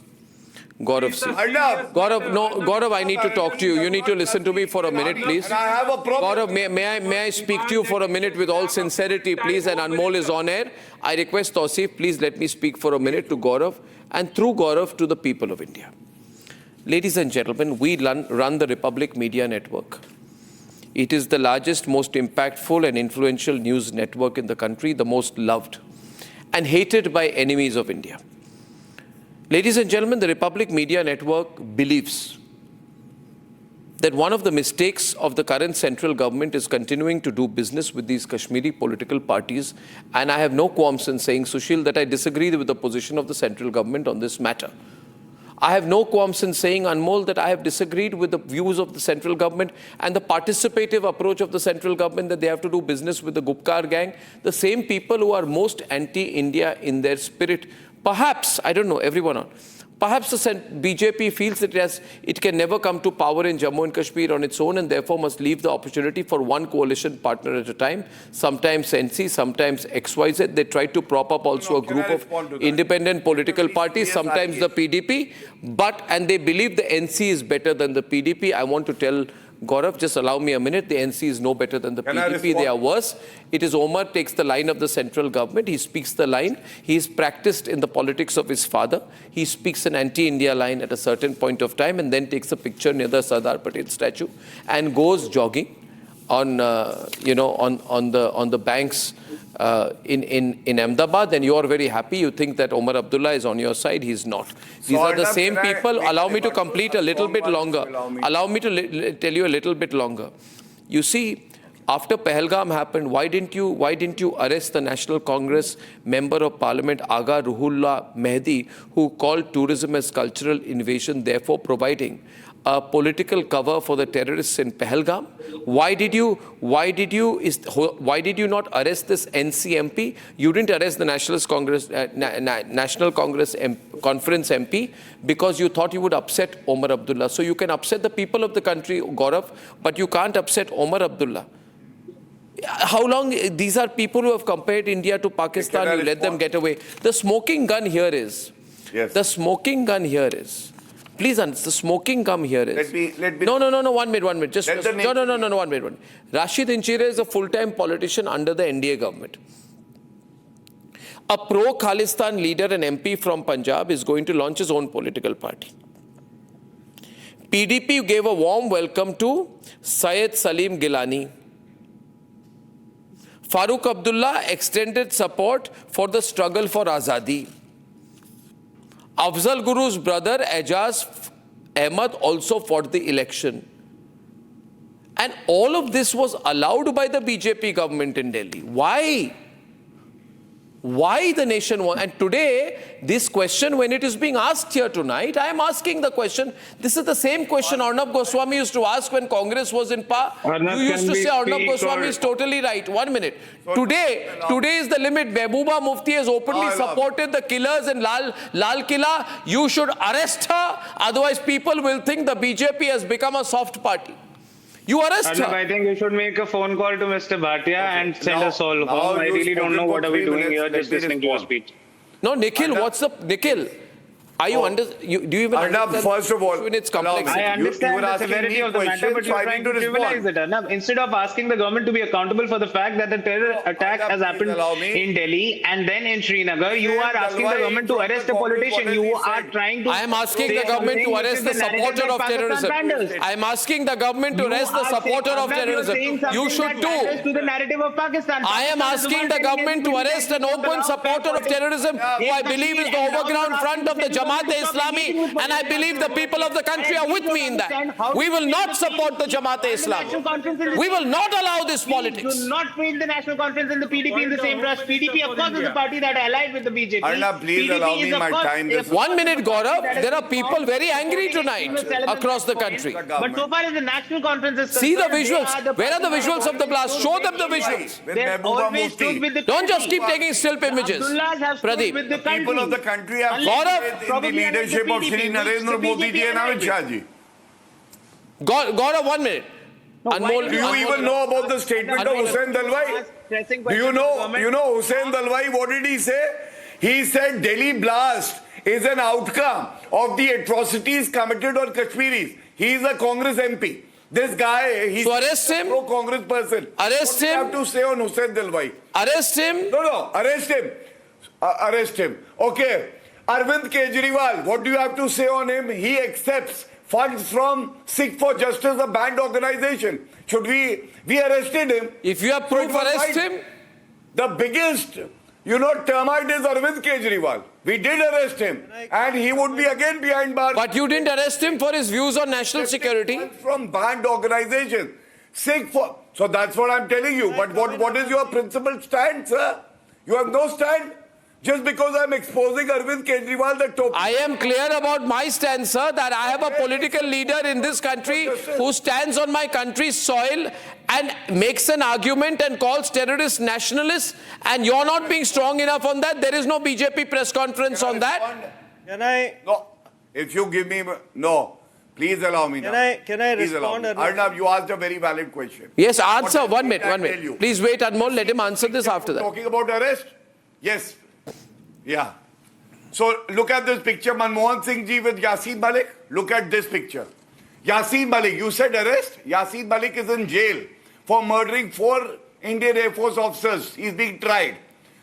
Gaurav, I need to talk to you. You need to listen to me for a minute, please. And I have a problem. Gaurav, may I speak to you for a minute with all sincerity, please? And Anmol is on air. I request Tausif, please let me speak for a minute to Gaurav, and through Gaurav to the people of India. Ladies and gentlemen, we run the Republic Media Network. It is the largest, most impactful and influential news network in the country, the most loved and hated by enemies of India. Ladies and gentlemen, the Republic Media Network believes that one of the mistakes of the current central government is continuing to do business with these Kashmiri political parties. And I have no qualms in saying, Sushil, that I disagree with the position of the central government on this matter. I have no qualms in saying, Anmol, that I have disagreed with the views of the central government and the participative approach of the central government that they have to do business with the Gupkar gang, the same people who are most anti-India in their spirit. Perhaps, I don't know, everyone on. Perhaps the BJP feels that it can never come to power in Jammu and Kashmir on its own and therefore must leave the opportunity for one coalition partner at a time, sometimes NC, sometimes XYZ. They try to prop up also a group of independent political parties, sometimes the PDP, and they believe the NC is better than the PDP. I want to tell Gaurav, just allow me a minute. The NC is no better than the PDP. They are worse. It is Omar takes the line of the central government. He speaks the line. He is practiced in the politics of his father. He speaks an anti-India line at a certain point of time and then takes a picture near the Sardar Patel statue and goes jogging on, on the banks in Ahmedabad, and you are very happy. You think that Omar Abdullah is on your side. He's not. These are the same people. Allow me to complete a little bit longer. Allow me to tell you a little bit longer. You see, after Pahalgam happened, why didn't you arrest the National Congress member of Parliament Agha Ruhullah Mehdi, who called tourism as cultural invasion, therefore providing a political cover for the terrorists in Pahalgam? Why did you not arrest this NCMP? You didn't arrest the National Congress Conference MP because you thought you would upset Omar Abdullah. So you can upset the people of the country, Gaurav, but you can't upset Omar Abdullah. How long? These are people who have compared India to Pakistan. You let them get away. The smoking gun here is. Yes. The smoking gun here is. Please, the smoking gun here is. Let me. No. 1 minute. Just no. 1 minute. Rashid Inchira is a full-time politician under the NDA government. A pro-Khalistan leader and MP from Punjab is going to launch his own political party. PDP gave a warm welcome to Syed Salim Gilani. Farooq Abdullah extended support for the struggle for Azadi. Afzal Guru's brother Ejaz Ahmad also fought the election. And all of this was allowed by the BJP government in Delhi. Why? Why the nation won? And today, this question, when it is being asked here tonight, I am asking the question. This is the same question Arnab Goswami used to ask when Congress was in power. You used to say Arnab Goswami is totally right. 1 minute. Today is the limit. Mehbooba Mufti has openly supported the killers in Lal Killa. You should arrest her. Otherwise, people will think the BJP has become a soft party. You arrest her. I think you should make a phone call to Mr. Bhatia and send us all home. I really don't know what are we doing here just listening to your speech. No, Nikhil, what's up? Nikhil, are you do you even Arnab, first of all, in its complexity? I understand the severity of the matter, but you're trying to trivialize it, Arnab. Instead of asking the government to be accountable for the fact that the terror attack has happened in Delhi and then in Srinagar, you are asking the government to arrest a politician. You are trying to... I am asking the government to arrest the supporter of terrorism. I am asking the government to arrest the supporter of terrorism. You should too. To the narrative of Pakistan. I am asking the government to arrest an open supporter of terrorism who I believe is the overground front of the Jamaat-e-Islami, and I believe the people of the country are with me in that. We will not support the Jamaat-e-Islami. We will not allow this politics. Do not treat the National Conference and the PDP in the same brush. PDP, of course, is the party that allied with the BJP. Arnab, please allow me my time. 1 minute, Gaurav. There are people very angry tonight across the country. But so far as the National Conference is concerned, see the visuals. Where are the visuals of the blast? Show them the visuals. With Mehbooba Mufti. Don't just keep taking still images. Pradeep. The people of the country have faith in the leadership of Shri Narendra Modi ji and Amit Shah ji. Gaurav, 1 minute. Do you even know about the statement of Hussain Dalwai? Do you know Hussain Dalwai, what did he say? He said Delhi blast is an outcome of the atrocities committed on Kashmiris. He is a Congress MP. This guy, he's a pro-Congress person. Arrest him. What do you have to say on Hussain Dalwai? Arrest him. No, arrest him. Arrest him. Okay. Arvind Kejriwal, what do you have to say on him? He accepts funds from Sikh for Justice, a banned organization. Should we arrested him? If you have proof, arrest him. The biggest, termite is Arvind Kejriwal. We did arrest him, and he would be again behind bars. But you didn't arrest him for his views on national security? From banned organization. So that's what I'm telling you. But what is your principled stand, sir? You have no stand? Just because I'm exposing Arvind Kejriwal, the top... I am clear about my stand, sir, that I have a political leader in this country who stands on my country's soil and makes an argument and calls terrorists nationalists, and you're not being strong enough on that. There is no BJP press conference on that. Can I... No. If you give me... No. Please allow me now. Can I respond? Arnab, you asked a very valid question. Yes, answer. 1 minute. Please wait, Anmol. Let him answer this after that. Talking about arrest? Yes. Yeah. So look at this picture, Manmohan Singh ji with Yassin Malik. Look at this picture. Yassin Malik, you said arrest? Yassin Malik is in jail for murdering 4 Indian Air Force officers. He's being tried.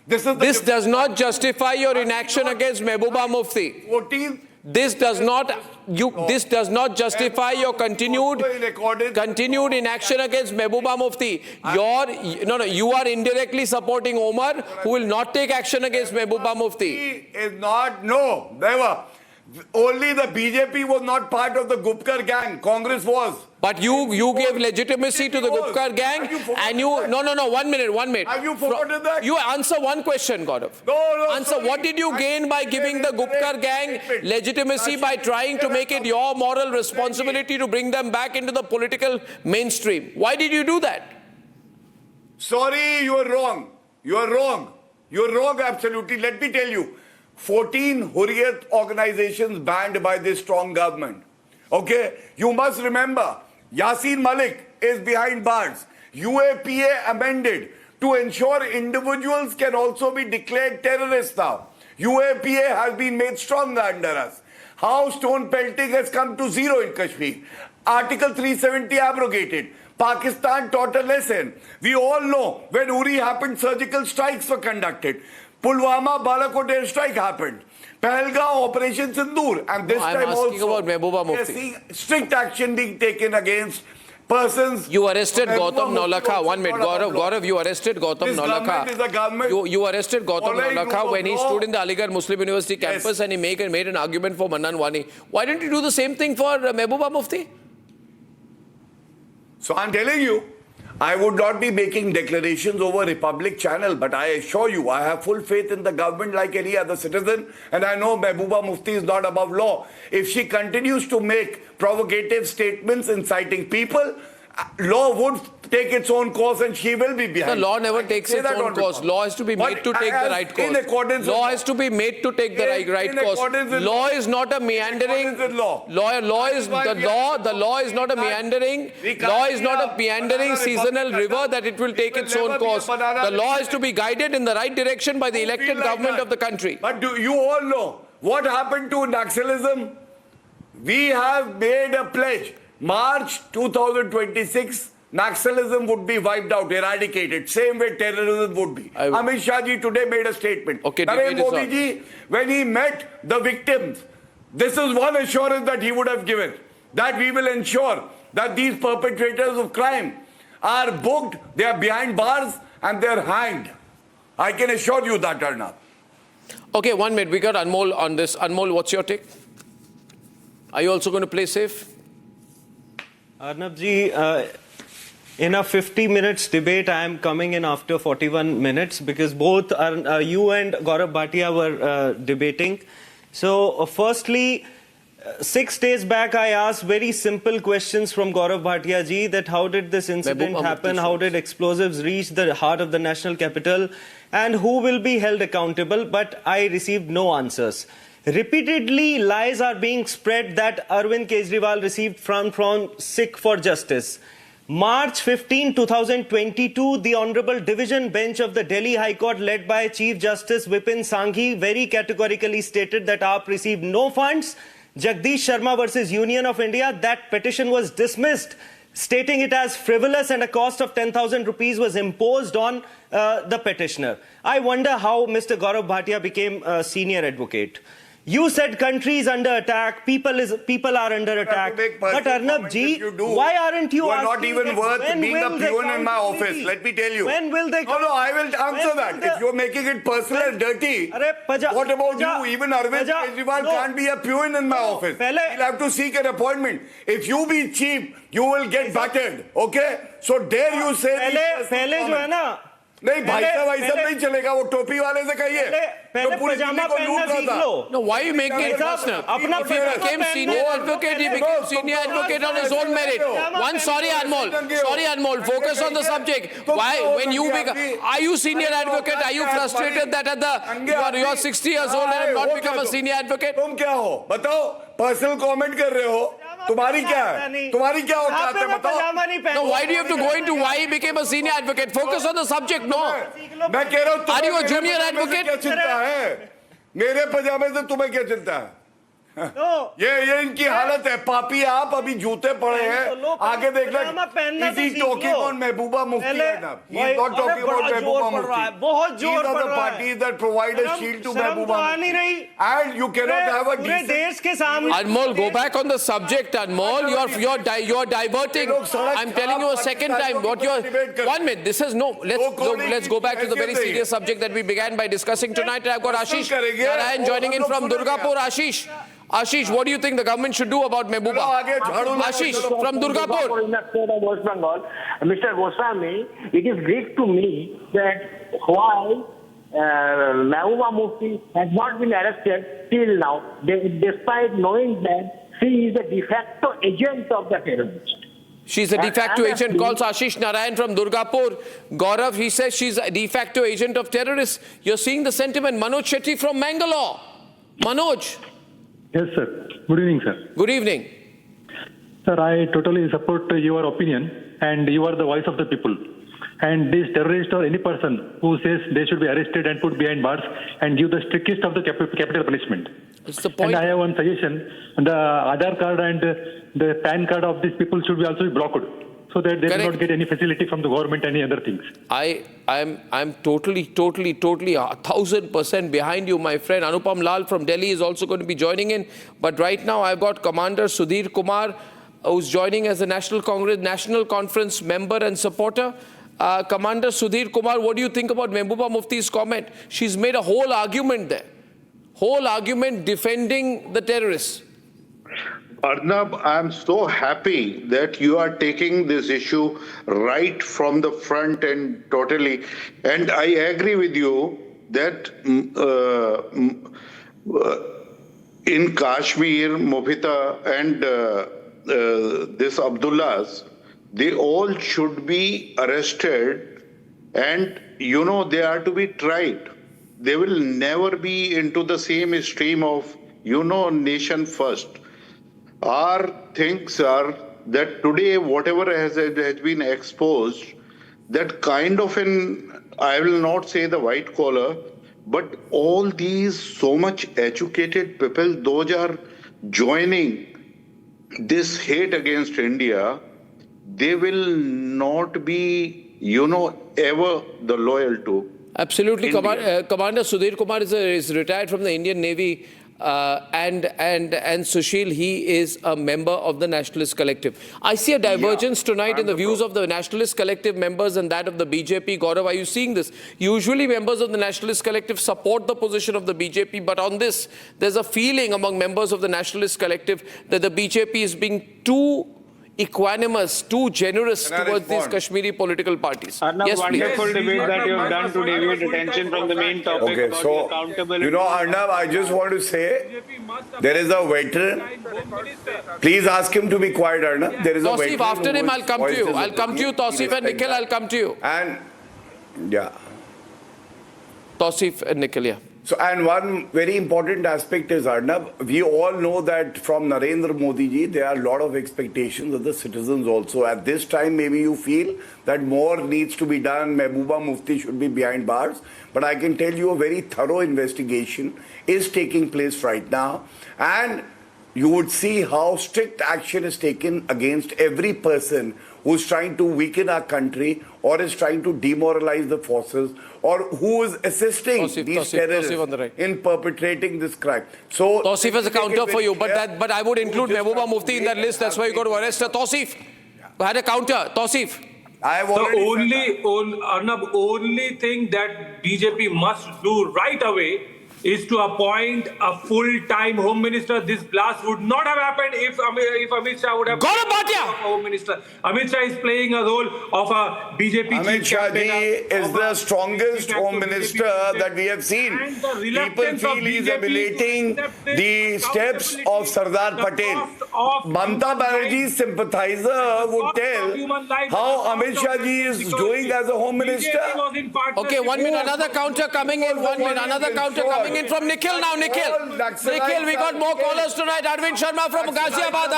This does not justify your inaction against Mehbooba Mufti. 14th This does not justify your continued inaction against Mehbooba Mufti. You are indirectly supporting Omar, who will not take action against Mehbooba Mufti. Is not, no, never. Only the BJP was not part of the Gupkar gang. Congress was. But you gave legitimacy to the Gupkar gang, and you... No, 1 minute. Have you forgotten that? You answer one question, Gaurav. No. Answer, what did you gain by giving the Gupkar gang legitimacy by trying to make it your moral responsibility to bring them back into the political mainstream? Why did you do that? Sorry, you are wrong. You are wrong, absolutely. Let me tell you. 14 Hurriyat organizations banned by this strong government. Okay? You must remember, Yasin Malik is behind bars. UAPA amended to ensure individuals can also be declared terrorists now. UAPA has been made stronger under us. How stone pelting has come to zero in Kashmir. Article 370 abrogated. Pakistan taught a lesson. We all know when Uri happened, surgical strikes were conducted. Pulwama, Balakot airstrike happened. Pahalgam, Operation Sindoor. And this time also, about Mehbooba Mufti. we are seeing strict action being taken against persons. You arrested Gautam Naulakha. 1 minute. Gaurav, you arrested Gautam Naulakha. You arrested Gautam Naulakha when he stood in the Aligarh Muslim University campus and he made an argument for Manan Wani. Why didn't you do the same thing for Mehbooba Mufti? So I'm telling you, I would not be making declarations over Republic Channel, but I assure you, I have full faith in the government like any other citizen, and I know Mehbooba Mufti is not above law. If she continues to make provocative statements inciting people, law would take its own course and she will be behind. The law never takes its own course. Law has to be made to take the right course. Law has to be made to take the right course. Law is not a meandering. The law is not a meandering seasonal river that it will take its own course. The law has to be guided in the right direction by the elected government of the country. But do you all know what happened to Naxalism? We have made a pledge. March 2026, Naxalism would be wiped out, eradicated, same way terrorism would be. Amit Shah ji today made a statement. Narendra Modi ji, when he met the victims, this is one assurance that he would have given, that we will ensure that these perpetrators of crime are booked, they are behind bars and they are hanged. I can assure you that, Arnab. Okay, 1 minute. We got Anmol on this. Anmol, what's your take? Are you also going to play safe? Arnab ji, in a 50 minutes debate, I am coming in after 41 minutes because both you and Gaurav Bhatia were debating. So, firstly, 6 days back, I asked very simple questions from Gaurav Bhatia ji that how did this incident happen, how did explosives reach the heart of the national capital, and who will be held accountable, but I received no answers. Repeatedly, lies are being spread that Arvind Kejriwal received from Sikh for Justice. March 15, 2022, the Honorable Division Bench of the Delhi High Court, led by Chief Justice Vipin Sanghi, very categorically stated that AAP received no funds. Jagdish Sharma versus Union of India, that petition was dismissed, stating it as frivolous and a cost of 10,000 rupees was imposed on the petitioner. I wonder how Mr. Gaurav Bhatia became a senior advocate. You said country is under attack, people are under attack. But Arnab ji, why aren't you asking? Not even worth being a peon in my office. Let me tell you. When will they come? No, I will answer that. If you're making it personal and dirty, what about you? Even Arvind Kejriwal can't be a peon in my office. He'll have to seek an appointment. If you be cheap, you will get battered. Okay? So dare you say नहीं भाई साहब नहीं चलेगा वो टोपी वाले से कहिए पहले पजामा पहनना सीख लो. No, why are you making it personal? If he became senior advocate, he became senior advocate on his own merit. Sorry Anmol, focus on the subject. Why, when you become, are you senior advocate? Are you frustrated that you're 60 years old and have not become a senior advocate? तुम क्या हो? बताओ, personal comment कर रहे हो. तुम्हारी क्या है? तुम्हारी क्या औकात है बताओ? No, why do you have to go into why he became a senior advocate? Focus on the subject, no. मैं कह रहा हूँ are you a junior advocate? क्या चिंता है? मेरे पजामे से तुम्हें क्या चिंता है? ये इनकी हालत है। पापी आप अभी जूते पड़े हैं, आगे देखना। इसी टॉकिंग ऑन महबूबा मुफ्ती है ना, he is not talking about Mehbooba Mufti. बहुत जोर पड़ रहा है। These are the parties that provide a shield to Mehbooba Mufti, and you cannot have a decent... देश के सामने। Anmol, go back on the subject. Anmol, you're diverting. I'm telling you a second time. What you're 1 minute. This is no. Let's go back to the very serious subject that we began by discussing tonight. And I've got Ashish Narayan joining in from Durgapur. Ashish, what do you think the government should do about Mehbooba? Ashish from Durgapur. In the state of West Bengal, Mr. Goswami, it is great to me that why Mehbooba Mufti has not been arrested till now, despite knowing that she is a de facto agent of the terrorists. She's a de facto agent, calls Ashish Narayan from Durgapur. Gaurav, he says she's a de facto agent of terrorists. You're seeing the sentiment. Manoj Shetty from Mangalore. Manoj. Yes, sir. Good evening, sir. Good evening. Sir, I totally support your opinion, and you are the voice of the people. And this terrorist or any person who says they should be arrested and put behind bars and give the strictest of the capital punishment. It's the point. And I have one suggestion. The Aadhaar card and the PAN card of these people should be also blocked, so that they do not get any facility from the government, any other things. I'm totally 1000% behind you, my friend. Anupam Lal from Delhi is also going to be joining in. But right now I've got Commander Sudhir Kumar, who's joining as a National Conference member and supporter. Commander Sudhir Kumar, what do you think about Mehbooba Mufti's comment? She's made a whole argument there. Whole argument defending the terrorists. Arnab, I'm so happy that you are taking this issue right from the front and totally. And I agree with you that in Kashmir, Mufita and this Abdullahs, they all should be arrested and, they are to be tried. They will never be into the same stream of, nation first. Our things are that today, whatever has been exposed, that kind of I will not say the white collar, but all these so much educated people, those are joining this hate against India, they will not be, ever the loyal to. Absolutely. Commander Sudhir Kumar is retired from the Indian Navy. And Sushil, he is a member of the Nationalist Collective. I see a divergence tonight in the views of the Nationalist Collective members and that of the BJP. Gaurav, are you seeing this? Usually members of the Nationalist Collective support the position of the BJP, but on this, there's a feeling among members of the Nationalist Collective that the BJP is being too equanimous, too generous towards these Kashmiri political parties. Arnab, yes, wonderful debate that you have done to deviate attention from the main topic about the accountability. Arnab, I just want to say, there is a veteran. Please ask him to be quiet, Arnab. There is a veteran. Tausif, after him, I'll come to you. I'll come to you, Tausif and Nikhil, I'll come to you. And, yeah. Tausif and Nikhil, yeah. So, and one very important aspect is, Arnab, we all know that from Narendra Modi ji, there are a lot of expectations of the citizens also. At this time, maybe you feel that more needs to be done, Mehbooba Mufti should be behind bars. But I can tell you a very thorough investigation is taking place right now. And you would see how strict action is taken against every person who's trying to weaken our country or is trying to demoralize the forces or who is assisting these terrorists in perpetrating this crime. So Tausif has a counter for you, but I would include Mehbooba Mufti in that list. That's why you got to arrest her. Tausif had a counter. Tausif. The only thing that BJP must do right away is to appoint a full-time Home Minister. This blast would not have happened if Amit Shah would have been Home Minister. Amit Shah is playing a role of a BJP Amit Shah ji is the strongest Home Minister that we have seen. People feel he is emulating the steps of Sardar Patel. Mamata Banerjee's sympathizer would tell how Amit Shah ji is doing as a Home Minister. Okay, 1 minute, another counter coming in. 1 minute, another counter coming in from Nikhil now. Nikhil, we got more callers tonight. Arvind Sharma from Ghaziabad.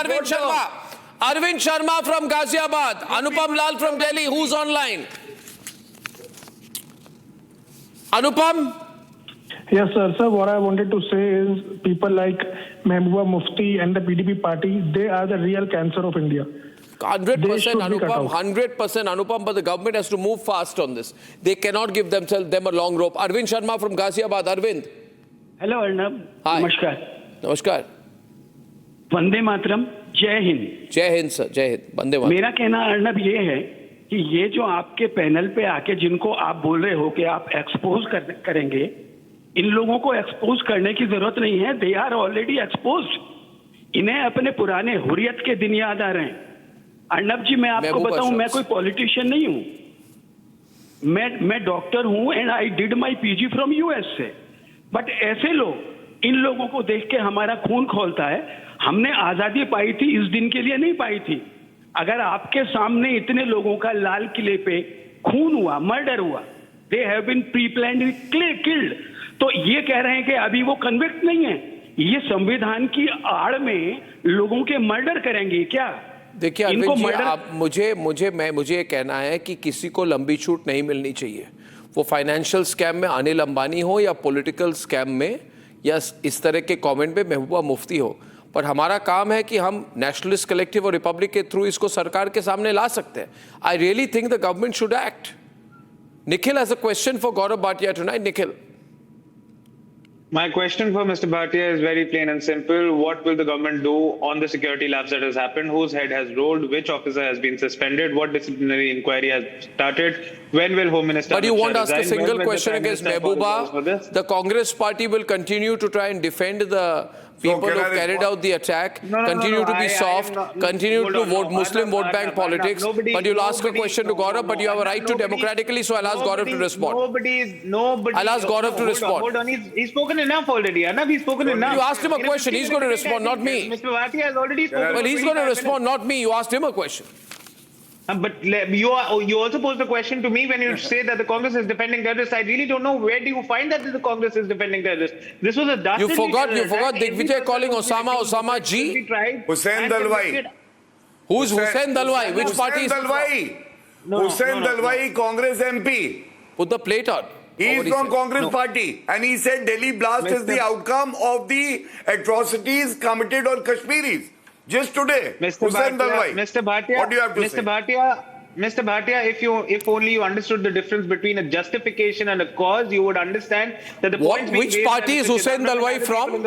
Arvind Sharma from Ghaziabad. Anupam Lal from Delhi. Who's online? Anupam? Yes, sir. Sir, what I wanted to say is people like Mehbooba Mufti and the PDP party, they are the real cancer of India. 100% Anupam, 100% Anupam, but the government has to move fast on this. They cannot give them a long rope. Arvind Sharma from Ghaziabad. Arvind. Hello Arnab. Hi. Namaskar. Namaskar. Vande Mataram, जय हिंद। जय Hind sir, जय हिंद, वंदे मातरम। मेरा कहना अर्नब ये है कि ये जो आपके पैनल पे आके जिनको आप बोल रहे हो कि आप एक्सपोज करेंगे, इन लोगों को एक्सपोज करने की जरूरत नहीं है। They are already exposed. इन्हें अपने पुराने हुर्रियत के दिन याद आ रहे हैं। अर्नब जी, मैं आपको बताऊं, मैं कोई पॉलिटिशियन नहीं हूं। मैं डॉक्टर हूं and I did my PG from US से। बट ऐसे लोग, इन लोगों को देख के हमारा खून खौलता है। हमने आजादी पाई थी, इस दिन के लिए नहीं पाई थी। अगर आपके सामने इतने लोगों का लाल किले पे खून हुआ, मर्डर हुआ, they have been pre planned killed, तो ये कह रहे हैं कि अभी वो कन्विक्ट नहीं है। ये संविधान की आड़ में लोगों के मर्डर करेंगे क्या? देखिए अरविंद जी, आप मुझे ये कहना है कि किसी को लंबी छूट नहीं मिलनी चाहिए। वो फाइनेंशियल स्कैम में अनिल अंबानी हो या पॉलिटिकल स्कैम में या इस तरह के कमेंट में महबूबा मुफ्ती हो, पर हमारा काम है कि हम नेशनलिस्ट कलेक्टिव और रिपब्लिक के थ्रू इसको सरकार के सामने ला सकते हैं। I really think the government should act. Nikhil has a question for Gaurav Bhatia tonight. Nikhil, my question for Mr. Bhatia is very plain and simple. What will the government do on the security lapse that has happened? Whose head has rolled? Which officer has been suspended? What disciplinary inquiry has started? When will Home Minister? But you won't ask a single question against Mehbooba. The Congress party will continue to try and defend the people who carried out the attack, continue to be soft, continue to vote Muslim vote bank politics. But you'll ask a question to Gaurav, but you have a right to democratically, so I'll ask Gaurav to respond. I'll ask Gaurav to respond. Hold on, he's spoken enough already. Arnab, he's spoken enough. You asked him a question, he's going to respond, not me. Mr. Bhatia has already spoken. Well, he's going to respond, not me. You asked him a question. But you also posed a question to me when you say that the Congress is defending terrorists. I really don't know where do you find that the Congress is defending terrorists. This was a dastardly. You forgot Digvijay calling Osama G. Hussain Dalwai. Who's Hussain Dalwai? Which party is Dalwai? Hussain Dalwai, Congress MP. Put the plate on. He is from Congress party, and he said Delhi blast is the outcome of the atrocities committed on Kashmiris. Just today, Hussain Dalwai. Mr. Bhatia, what do you have to say? Mr. Bhatia, if only you understood the difference between a justification and a cause, you would understand that the point. Which party is Hussain Dalwai from?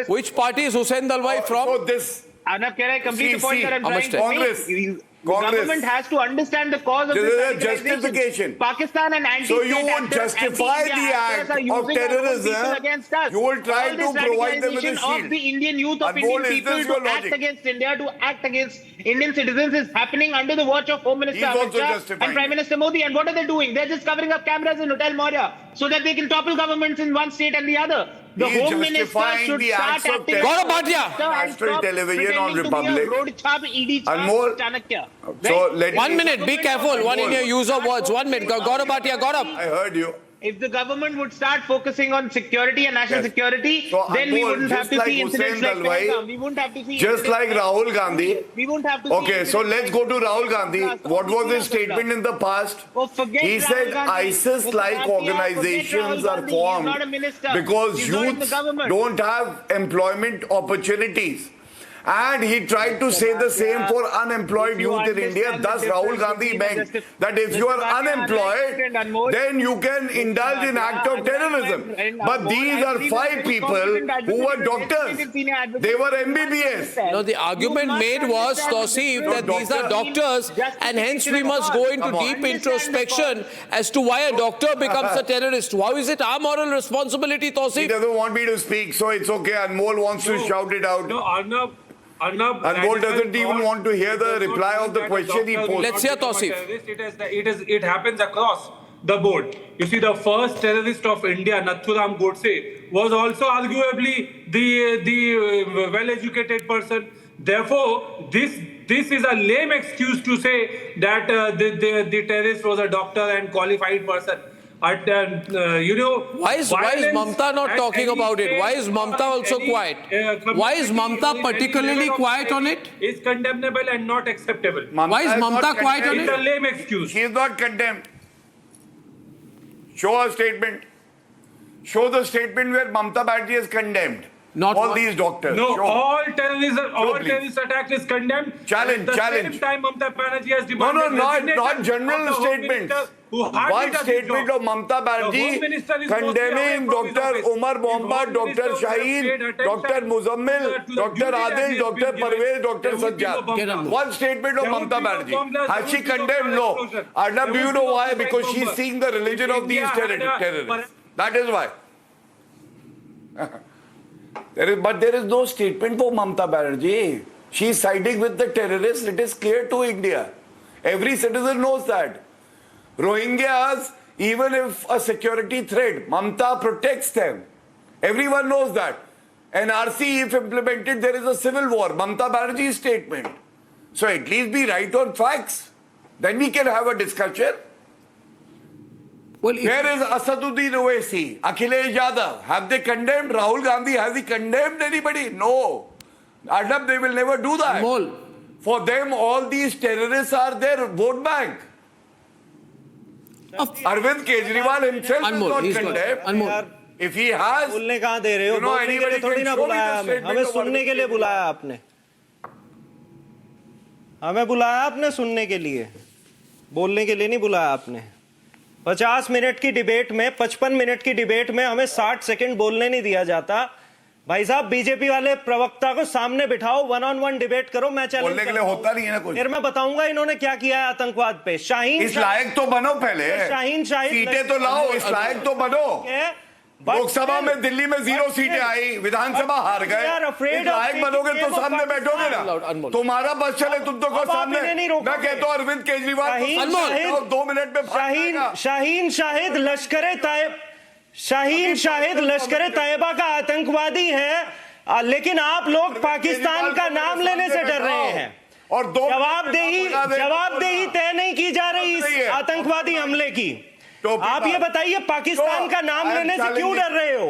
Which party is Hussain Dalwai from? So this. Arnab, can I complete the point that I'm trying to make? The government has to understand the cause of this is a justification. Pakistan and anti-state So you would justify the act of terrorism. Against us. You will try to provide them with a shield. Of the Indian youth, of Indian people to act against India, to act against Indian citizens is happening under the watch of Home Minister Amit Shah and Prime Minister Modi. And what are they doing? They're just covering up cameras in Hotel Moria so that they can topple governments in one state and the other. The Home Minister should start acting. Gaurav Bhatia. National television on Republic. Chanakya. So let 1 minute, be careful. One in your use of words. 1 minute. Gaurav Bhatia, Gaurav. I heard you. If the government would start focusing on security and national security, so then we wouldn't have to see incidents like Pahalgam. We wouldn't have to see just like Rahul Gandhi. We wouldn't have to okay, so let's go to Rahul Gandhi. What was his statement in the past? He said ISIS-like organizations are formed because youth don't have employment opportunities. And he tried to say the same for unemployed youth in India. Thus, Rahul Gandhi meant that if you are unemployed, then you can indulge in act of terrorism. But these are 5 people who were doctors. They were MBBS. No, the argument made was, Tausif, that these are doctors and hence we must go into deep introspection as to why a doctor becomes a terrorist. How is it our moral responsibility, Tausif? He doesn't want me to speak, so it's okay. Anmol wants to shout it out. No, Anmol doesn't even want to hear the reply of the question he posed. Let's hear Tausif. It happens across the board. You see, the first terrorist of India, Nathuram Godse, was also arguably the well-educated person. Therefore, this is a lame excuse to say that the terrorist was a doctor and qualified person. Why is Mamta not talking about it? Why is Mamta also quiet? Why is Mamta particularly quiet on it? It's condemnable and not acceptable. Why is Mamta quiet on it? It's a lame excuse. She is not condemned. Show a statement. Show the statement where Mamta Banerjee is condemned. Not all one. these doctors. No, Show. all terrorist attack is condemned. Challenge, At the challenge. same time, Mamata Banerjee has No, demanded not resignation general of the Home statements. Minister, who hardly One does his statement job. of Mamata The Home Banerjee Minister is mostly condemning away from his Dr. office. Umar If Mohammad, Home Dr. Minister would have Shaheen, paid attention Dr. Muzammil, to the Dr. duty that Adil, he has Dr. been given, Parvez, Dr. there would be no Sajjad. bomb blast. One statement of There would Mamata be no Banerjee. bomb blast. Has There she would be no condemned? bomb No. explosion. Arnab, There do you would know be no why? suicide Because bomber. she's seeing the religion of these India had a- terrorists. That is why. But there is no statement for Mamata Banerjee. She is siding with the terrorists. It is clear to India. Every citizen knows that. Rohingyas, even if a security threat, Mamata protects them. Everyone knows that. NRC, if implemented, there is a civil war. Mamata Banerjee's statement. So at least be right on facts. Then we can have a discussion. Well, where is Asaduddin Owaisi, Akhilesh Yadav? Have they condemned? Rahul Gandhi, has he condemned anybody? No. Arnab, they will never do that. Anmol. For them, all these terrorists are their vote bank. Arvind Kejriwal himself is not condemned. Anmol. If he has, बोलने कहाँ दे रहे हो? बोलने के लिए थोड़ी ना बुलाया हमें, हमें सुनने के लिए बुलाया आपने, हमें बुलाया आपने सुनने के लिए, बोलने के लिए नहीं बुलाया आपने। 50 मिनट की डिबेट में, 55 मिनट की डिबेट में हमें 60 सेकंड बोलने नहीं दिया जाता। भाई साहब, बीजेपी वाले प्रवक्ता को सामने बिठाओ, 1-on-1 डिबेट करो, मैं चैलेंज बोलने के लिए होता नहीं है ना कुछ। फिर मैं बताऊंगा इन्होंने क्या किया है आतंकवाद पे। शाहीन इस लायक तो बनो पहले, शाहीन सीटें तो लाओ, इस लायक तो बनो। लोकसभा में दिल्ली में 0 सीटें आई, विधानसभा हार गए। इस लायक बनोगे तो सामने बैठोगे ना। तुम्हारा बस चले तुम तो को सामने। मैं कहता हूं अरविंद केजरीवाल 2 मिनट में शाहीन शाहिद लश्कर तैयबा का आतंकवादी है, लेकिन आप लोग पाकिस्तान का नाम लेने से डर रहे हैं। और जवाबदेही तय नहीं की जा रही इस आतंकवादी हमले की। आप ये बताइए, पाकिस्तान का नाम लेने से क्यों डर रहे हो?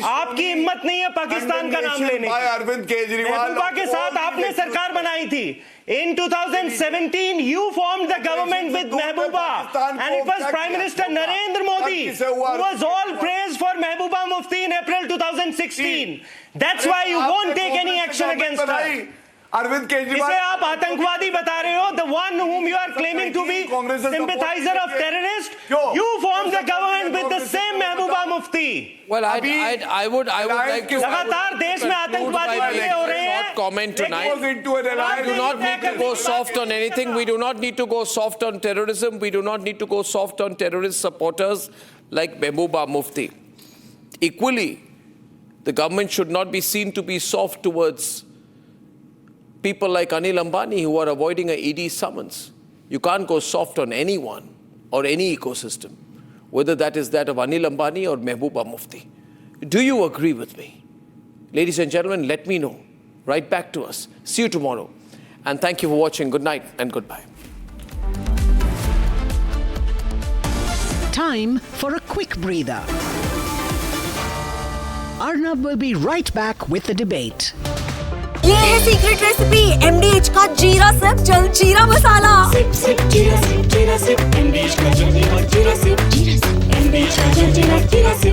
आपकी हिम्मत नहीं है पाकिस्तान का नाम लेने की। अरविंद केजरीवाल महबूबा के साथ आपने सरकार बनाई थी। In 2017, you formed the government with Mehbooba, and it was Prime Minister Narendra Modi who was all praised for Mehbooba Mufti in April 2016. That's why you won't take any action against her. Arvind Kejriwal, इसे आप आतंकवादी बता रहे हो, the one whom you are claiming to be sympathizer of terrorist. You formed the government with the same Mehbooba Mufti. Well, I would like to. लगातार देश में आतंकवादी हमले हो रहे हैं। Comment tonight. We do not need to go soft on anything. We do not need to go soft on terrorism. We do not need to go soft on terrorist supporters like Mehbooba Mufti. Equally, the government should not be seen to be soft towards people like Anil Ambani who are avoiding a ED summons. You can't go soft on anyone or any ecosystem, whether that is that of Anil Ambani or Mehbooba Mufti. Do you agree with me? Ladies and gentlemen, let me know. Write back to us. See you tomorrow. And thank you for watching. Good night and goodbye. Time for a quick breather. Arnab will be right back with the debate. ये है secret recipe MDH का जीरा SIP jaljeera मसाला। SIP SIP जीरा SIP MDH का जलजीरा जीरा SIP MDH का जलजीरा जीरा SIP.